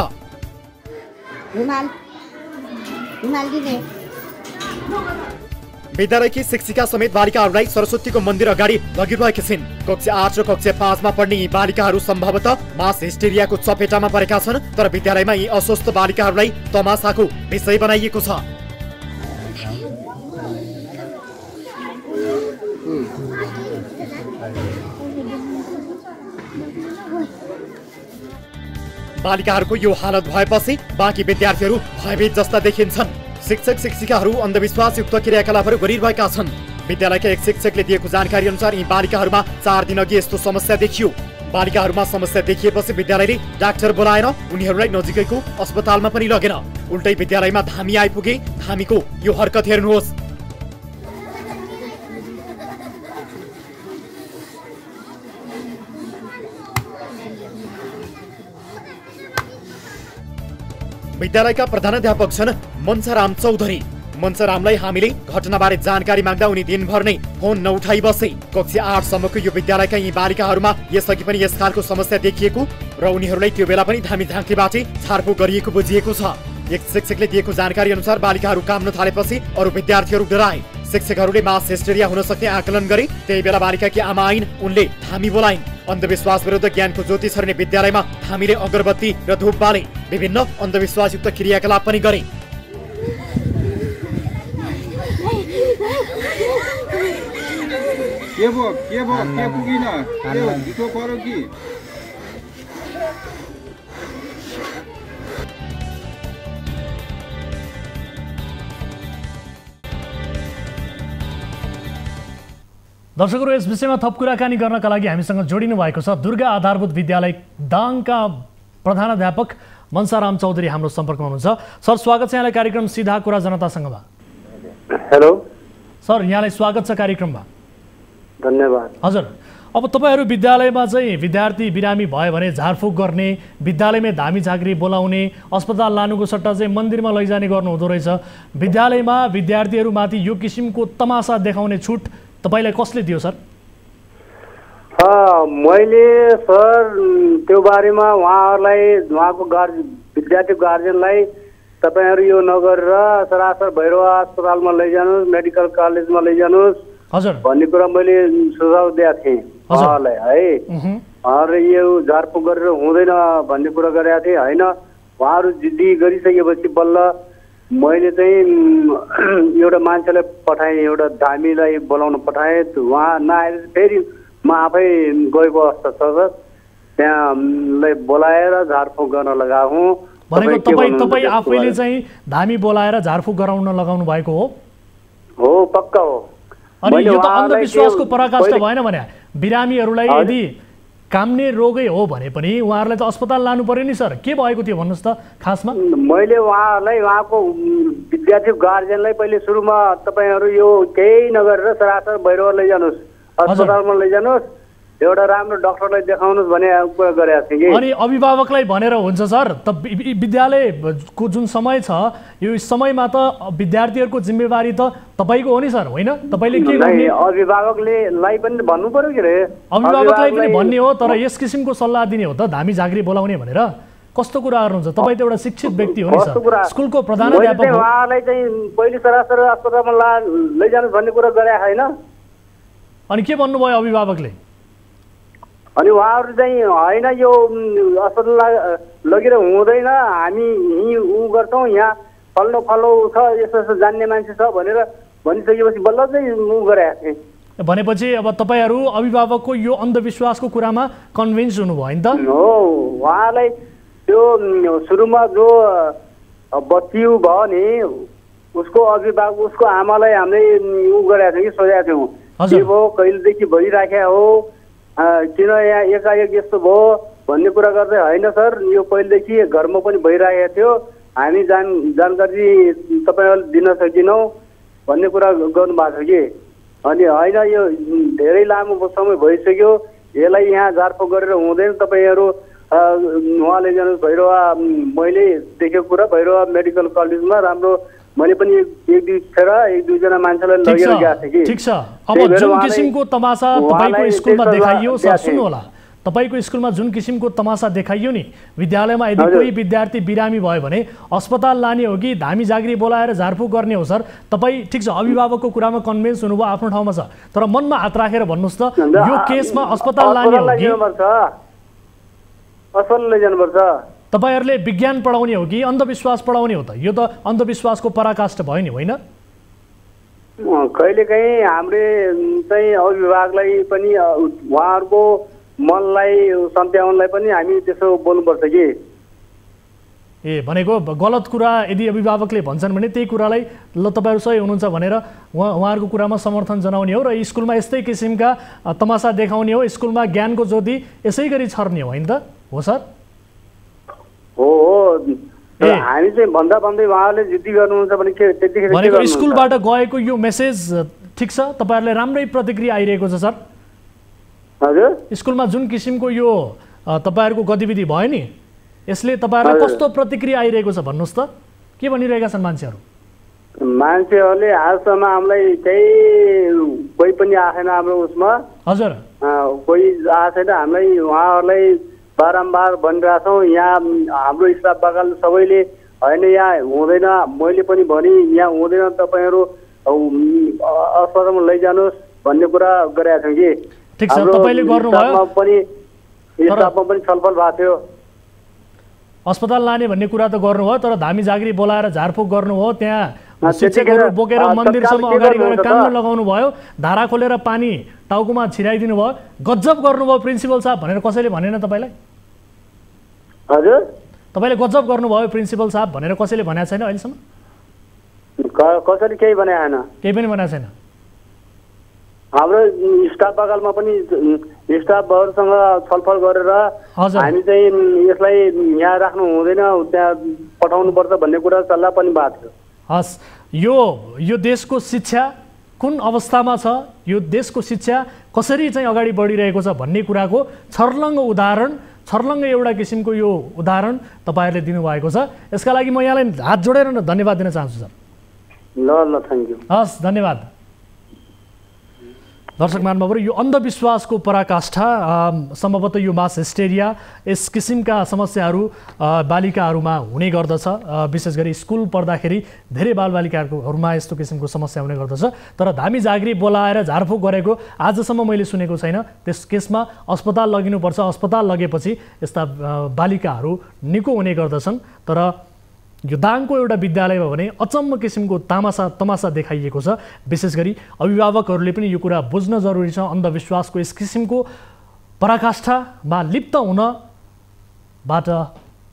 विद्यालयकी शिक्षिका समेत बालिकाहरूलाई सरस्वतीको मन्दिर अगाडि लगिरहेकी छिन्। कक्षा 8 र कक्षा 5 मा पढ्ने यी बालिकाहरू सम्भवतः मास हिस्टेरियाको चपेटामा परेका छन्। तर विद्यालयमा यी अस्वस्थ बालिकाहरूलाई तमासाको विषय बनाइएको छ। बालिकाहरूको यो हालत भएपछि बाँकी विद्यार्थीहरू भयभीत जस्ता देखिन्छन्। शिक्षक शिक्षिकाहरू अन्धविश्वासयुक्त क्रियाकलापहरू गरिरहेका छन्। विद्यालयका एक शिक्षकले दिएको जानकारी अनुसार यी बालिकाहरूमा 4 दिन अघि यस्तो समस्या देखियो। बालिकाहरूमा समस्या देखिएपछि विद्यालयले डाक्टर बोलाएर उनीहरूलाई नजिकैको अस्पतालमा पनि लगेन। उल्टै विद्यालयमा धामी आइपुगे। धामीको यो हरकत हेर्नुहोस्। विद्यालयका प्रधानाध्यापक छन् मन्साराम चौधरी। मन्सारामलाई हामीले घटनाबारे जानकारी माग्दा उनी दिनभर नै फोन नउठाइ बसे। कक्षा 8 सम्मको यो विद्यालयका यी बालिकाहरूमा यसअघि पनि यस खालको समस्या देखिएको र उनीहरूलाई त्यो बेला पनि धामी झाँक्रीबाट छाडफुक गरिएको बुझिएको छ। एक शिक्षकले दिएको जानकारी अनुसार बालिकाहरू काम्न थालेपछि अरू विद्यार्थीहरू डराए। शिक्षकहरूले मास हिस्टेरिया हुन सक्ने आकलन गरे। त्यही बेला बालिकाकी आमा आइन्। उनले धामी बोलाइन्। अन्धविश्वास विरुद्ध ज्ञानको ज्योति छर्ने विद्यालयमा हामीले अगरबत्ती र धूप बाले। विभिन्न अन्धविश्वासयुक्त क्रियाकलाप पनि गरे। दर्शकहरू, यस विषयमा थप कुराकानी गर्नका लागि हामीसँग जोडिनु भएको छ दुर्गा आधारभूत विद्यालय दाङका प्रधानाध्यापक मन्साराम चौधरी हाम्रो सम्पर्कमा हुनुहुन्छ। सर, स्वागत छ यहाँलाई कार्यक्रम सीधा कुरा जनतासँगमा। हेलो सर, यहाँलाई स्वागत छ कार्यक्रममा। धन्यवाद। हजुर, अब तपाईहरू विद्यालयमा चाहिँ विद्यार्थी बिरामी भयो भने झारफुक गर्ने, विद्यालयमै धामी झाँक्री बोलाउने, अस्पताल लानुको सट्टा चाहिँ मन्दिरमा लैजाने गर्नु हुँदो रहेछ। विद्यालयमा विद्यार्थीहरूमाथि यो किसिमको तमासा देखाउने छुट तपाईलाई कसले दियो सर? मैले सर त्यो बारेमा उहाँहरूलाई, उहाँको विद्यार्थी गार्जियनलाई तपाईहरू यो नगरेर सरासर भैरव अस्पतालमा लैजानुहोस्, मेडिकल कलेजमा लैजानुहोस् हजुर भन्ने कुरा मैले सुझाव दिएको थिएँ उहाँलाई है। उहाँहरूले यो झारफुक गरेर हुँदैन भन्ने कुरा गरेका थिएँ होइन। उहाँहरू जिद्दी गरिसकेपछि बल्ल मैले चाहिँ एउटा मान्छेलाई पठाएँ, एउटा धामीलाई बोलाउन पठाएँ। उहाँ नआएर फेरि म आफै गएको अवस्था छ सर। त्यहाँलाई बोलाएर झारफुक गर्न लगाएको। भनेको तपाईँ आफैले चाहिँ धामी बोलाएर झारफुक गराउन लगाउनु भएको हो? हो, पक्का हो। अनि यो त अन्धविश्वासको पराकाष्ठा भएन भने? बिरामीहरूलाई यदि काम्ने रोगै हो भने पनि उहाँहरूलाई त अस्पताल लानु पर्यो नि सर। के भएको थियो भन्नुहोस् त खासमा? मैले उहाँहरूलाई, उहाँको विद्यार्थी गार्जियनलाई पहिले सुरुमा तपाईँहरू यो केही नगरेर सरासर भैरव लैजानुहोस्, अस्पतालमा लैजानुहोस्, एउटा राम्रो डाक्टरलाई देखाउनुहोस् भने कुरा गरेका थिएँ कि। अनि अभिभावकलाई भनेर हुन्छ सर? त विद्यालयको जुन समय छ यो समयमा त विद्यार्थीहरूको जिम्मेवारी त तपाईँको हो नि सर, होइन? तपाईँले के गर्ने? अभिभावकलाई पनि भन्नु पर्यो कि रे। अभिभावकलाई पनि भन्ने हो, तर यस किसिमको सल्लाह दिने हो त धामी झाँक्री बोलाउने भनेर? कस्तो कुरा गर्नुहुन्छ? तपाईँ त एउटा शिक्षित व्यक्ति हो नि सर, स्कुलको प्रधानाध्यापक हो। उहाँलाई चाहिँ पहिले सरासर अस्पतालमा लैजानुहोस् भन्ने कुरा गरे होइन। अनि के भन्नुभयो अभिभावकले? अनि उहाँहरू चाहिँ होइन यो अस्पताल लगेर हुँदैन, हामी यहीँ ऊ गर्छौँ, यहाँ फल्लो फल्लो छ, यस्तो यस्तो जान्ने मान्छे छ भनेर भनिसकेपछि बल्ल चाहिँ ऊ गरेका थिएँ। भनेपछि अब तपाईँहरू अभिभावकको यो अन्धविश्वासको कुरामा कन्भिन्स हुनुभयो नि त? हो, उहाँलाई त्यो सुरुमा जो बच्ची भयो नि उसको अभिभावक उसको आमालाई हामीले उ गरेका थियौँ कि सोधेका थियौँ के भयो कहिलेदेखि भइराखेको हो किन यहाँ एकाएक यस्तो भयो भन्ने कुरा गर्दै होइन सर यो पहिलेदेखि घरमा पनि भइरहेको थियो हामी जानकारी तपाईँहरूले दिन सकिनौँ भन्ने कुरा गर्नुभएको थियो कि अनि होइन यो धेरै लामो समय भइसक्यो यसलाई यहाँ झारफुक गरेर हुँदैन तपाईँहरू उहाँले जानुहोस् भैरवा मैले देखेको कुरा भैरवा मेडिकल कलेजमा राम्रो मैले पनि एक दुईजना मान्छेलाई लगेर गएको थिएँ कि ठिक छ अब जुन किसिमको तमासा तपाईँको स्कुलमा देखाइयो सुन्नु होला तपाईको स्कुलमा जुन किसिमको तमासा देखाइयो नि विद्यालयमा यदि कोही विद्यार्थी बिरामी भयो भने अस्पताल लाने हो कि धामी जागरी बोलाएर झारफुक गर्ने हो सर तपाईँ ठिक छ अभिभावकको कुरामा कन्भिन्स हुनुभयो आफ्नो ठाउँमा छ तर मनमा हात राखेर भन्नुहोस् त यो केसमा अस्पताल लाने हो कि अस्पताल लैजानुपर्छ तपाईहरुले विज्ञान पढाउने हो कि अन्धविश्वास पढाउने हो त यो त अन्धविश्वासको पराकाष्ठ भयो नि होइन कहिलेकाहीँ हामीले चाहिँ अभिभावकलाई पनि उहाँहरूको मनलाई सम्झाउनलाई पनि हामी त्यसो बोल्नुपर्छ कि ए भनेको गलत कुरा यदि अभिभावकले भन्छन् भने त्यही कुरालाई ल तपाईहरु सही हुनुहुन्छ भनेर उहाँहरूको कुरामा समर्थन जनाउने हो र स्कुलमा यस्तै किसिमका तमासा देखाउने हो स्कुलमा ज्ञानको ज्योति यसै गरी छर्ने हो हैन त हो सर हो हामी चाहिँ भन्दा भन्दै उहाँले जिद्दी गर्नुहुन्छ भने के त्यतिखेर भनेको स्कुलबाट गएको यो मेसेज ठीक छ तपाईहरुले राम्रै प्रतिक्रिया आइरहेको छ सर हजुर स्कुलमा जुन किसिमको यो तपाईहरुको गतिविधि भयो नि यसले तपाईहरुलाई कस्तो प्रतिक्रिया आइरहेको छ भन्नुस् त के भनिरहेका छन् मान्छेहरु मान्छेहरुले आजसम्म हामीलाई केही कोही पनि आएन हाम्रो उसमा हजुर कोही आएन हामीलाई उहाँहरुलाई बारम्बार भनिरहेका छौँ यहाँ हाम्रो स्टाफ बगाल सबैले होइन यहाँ हुँदैन मैले पनि भने यहाँ हुँदैन तपाईहरु अस्पतालमा लैजानुहोस् भन्ने कुरा गरेका छौँ कि ठीक छ तपाईले गर्नुभयो पनि स्टाफमा पनि छलफल भएको थियो अस्पताल लाने भन्ने कुरा त गर्नुभयो तर धामी जागरी बोलाएर झारफुक गर्नुभयो त्यहाँ शिक्षकहरू बोकेर मन्दिरसम्म अगाडि गएर कानमा लगाउनु भयो धारा खोलेर पानी टाउकोमा छिराइदिनु भयो गजब गर्नुभयो प्रिन्सिपल साहब भनेर कसैले भनेन तपाईलाई हजुर तपाईले गजब गर्नुभयो प्रिन्सिपल साहब भनेर कसैले भनेको छैन अहिलेसम्म कसैले केही भनेको छैन केही पनि भनेको छैन हाम्रो स्टाफ बगालमा पनि स्टाफहरुसँग छलफल गरेर हामी चाहिँ यसलाई यहाँ राख्नु हुँदैन त्यहाँ पठाउनु पर्छ भन्ने कुरा सल्लाह पनि भएको थियो हस् यो देशको शिक्षा कुन अवस्थामा छ यो देशको शिक्षा कसरी चाहिँ अगाडि बढिरहेको छ भन्ने कुराको छर्लङ्ग एउटा किसिमको यो उदाहरण तपाईहरुले दिनुभएको छ यसका लागि म यहाँलाई हात जोडेर धन्यवाद दिन चाहन्छु सर ल थ्यांक यू हस् धन्यवाद दर्शक महानुभावहरु यो अन्धविश्वासको पराकाष्ठा सम्भवतः यो मास हिस्टेरिया यस किसिमका समस्याहरू बालिकाहरूमा हुने गर्दछ विशेष गरी स्कुल पढ्दाखेरि धेरै बालबालिकाहरूमा यस्तो किसिमको समस्या हुने गर्दछ तर धामी जागरी बोलाएर झारफुक गरेको आजसम्म मैले सुनेको छैन त्यस केसमा अस्पताल लगिनुपर्छ अस्पताल लगेपछि यस्ता बालिकाहरू निको हुने गर्दछन् तर यो दाङको एउटा विद्यालयमा भने अचम्म किसिमको तमासा देखाइएको छ विशेष गरी अभिभावकहरूले पनि यो कुरा बुझ्न जरुरी छ अन्धविश्वासको यस किसिमको पराकाष्ठामा लिप्त हुनबाट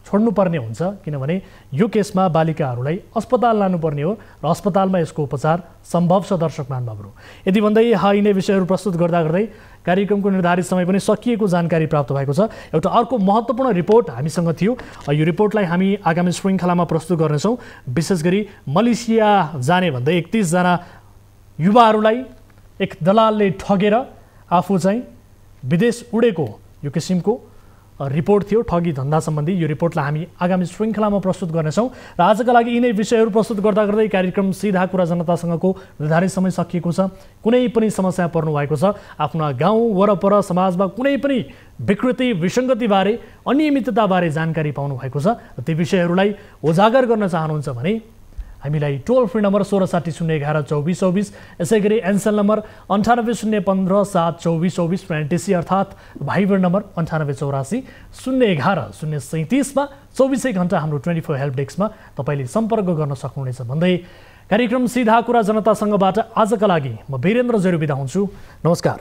छोड्नुपर्ने हुन्छ किनभने यो केसमा बालिकाहरूलाई अस्पताल लानुपर्ने हो र अस्पतालमा यसको उपचार सम्भव छ दर्शक महानुभावहरु यदि भन्दै यिनै विषयहरू प्रस्तुत गर्दै कार्यक्रमको निर्धारित समय पनि सकिएको जानकारी प्राप्त भएको छ एउटा अर्को महत्त्वपूर्ण रिपोर्ट हामीसँग थियो यो रिपोर्टलाई हामी आगामी श्रृङ्खलामा प्रस्तुत गर्नेछौँ विशेष गरी मलेसिया जाने भन्दै 31 जना युवाहरूलाई एक दलालले ठगेर आफू चाहिँ विदेश उडेको यो किसिमको रिपोर्ट थियो ठगी धन्दा सम्बन्धी यो रिपोर्टलाई हामी आगामी श्रृङ्खलामा प्रस्तुत गर्नेछौँ र आजका लागि यिनै विषयहरू प्रस्तुत गर्दै कार्यक्रम सीधा कुरा जनतासँगको निर्धारित समय सकिएको छ कुनै पनि समस्या पर्नु भएको छ आफ्ना गाउँ वरपर समाजमा कुनै पनि विकृति विसङ्गतिबारे अनियमितताबारे जानकारी पाउनु भएको छ र ती विषयहरूलाई उजागर गर्न चाहनुहुन्छ भने हामीलाई टोल फ्री नम्बर 1660112424 यसै गरी एनसेल नम्बर 9801572424 र एनटिसी अर्थात् भाइबर नम्बर 9884011037 मा 24 घण्टा हाम्रो 24 हेल्प डेस्कमा तपाईले सम्पर्क गर्न सक्नुहुनेछ भन्दै कार्यक्रम सीधा कुरा जनतासँगबाट आजका लागि म वीरेन्द्र जैरू बिदा हुन्छु नमस्कार।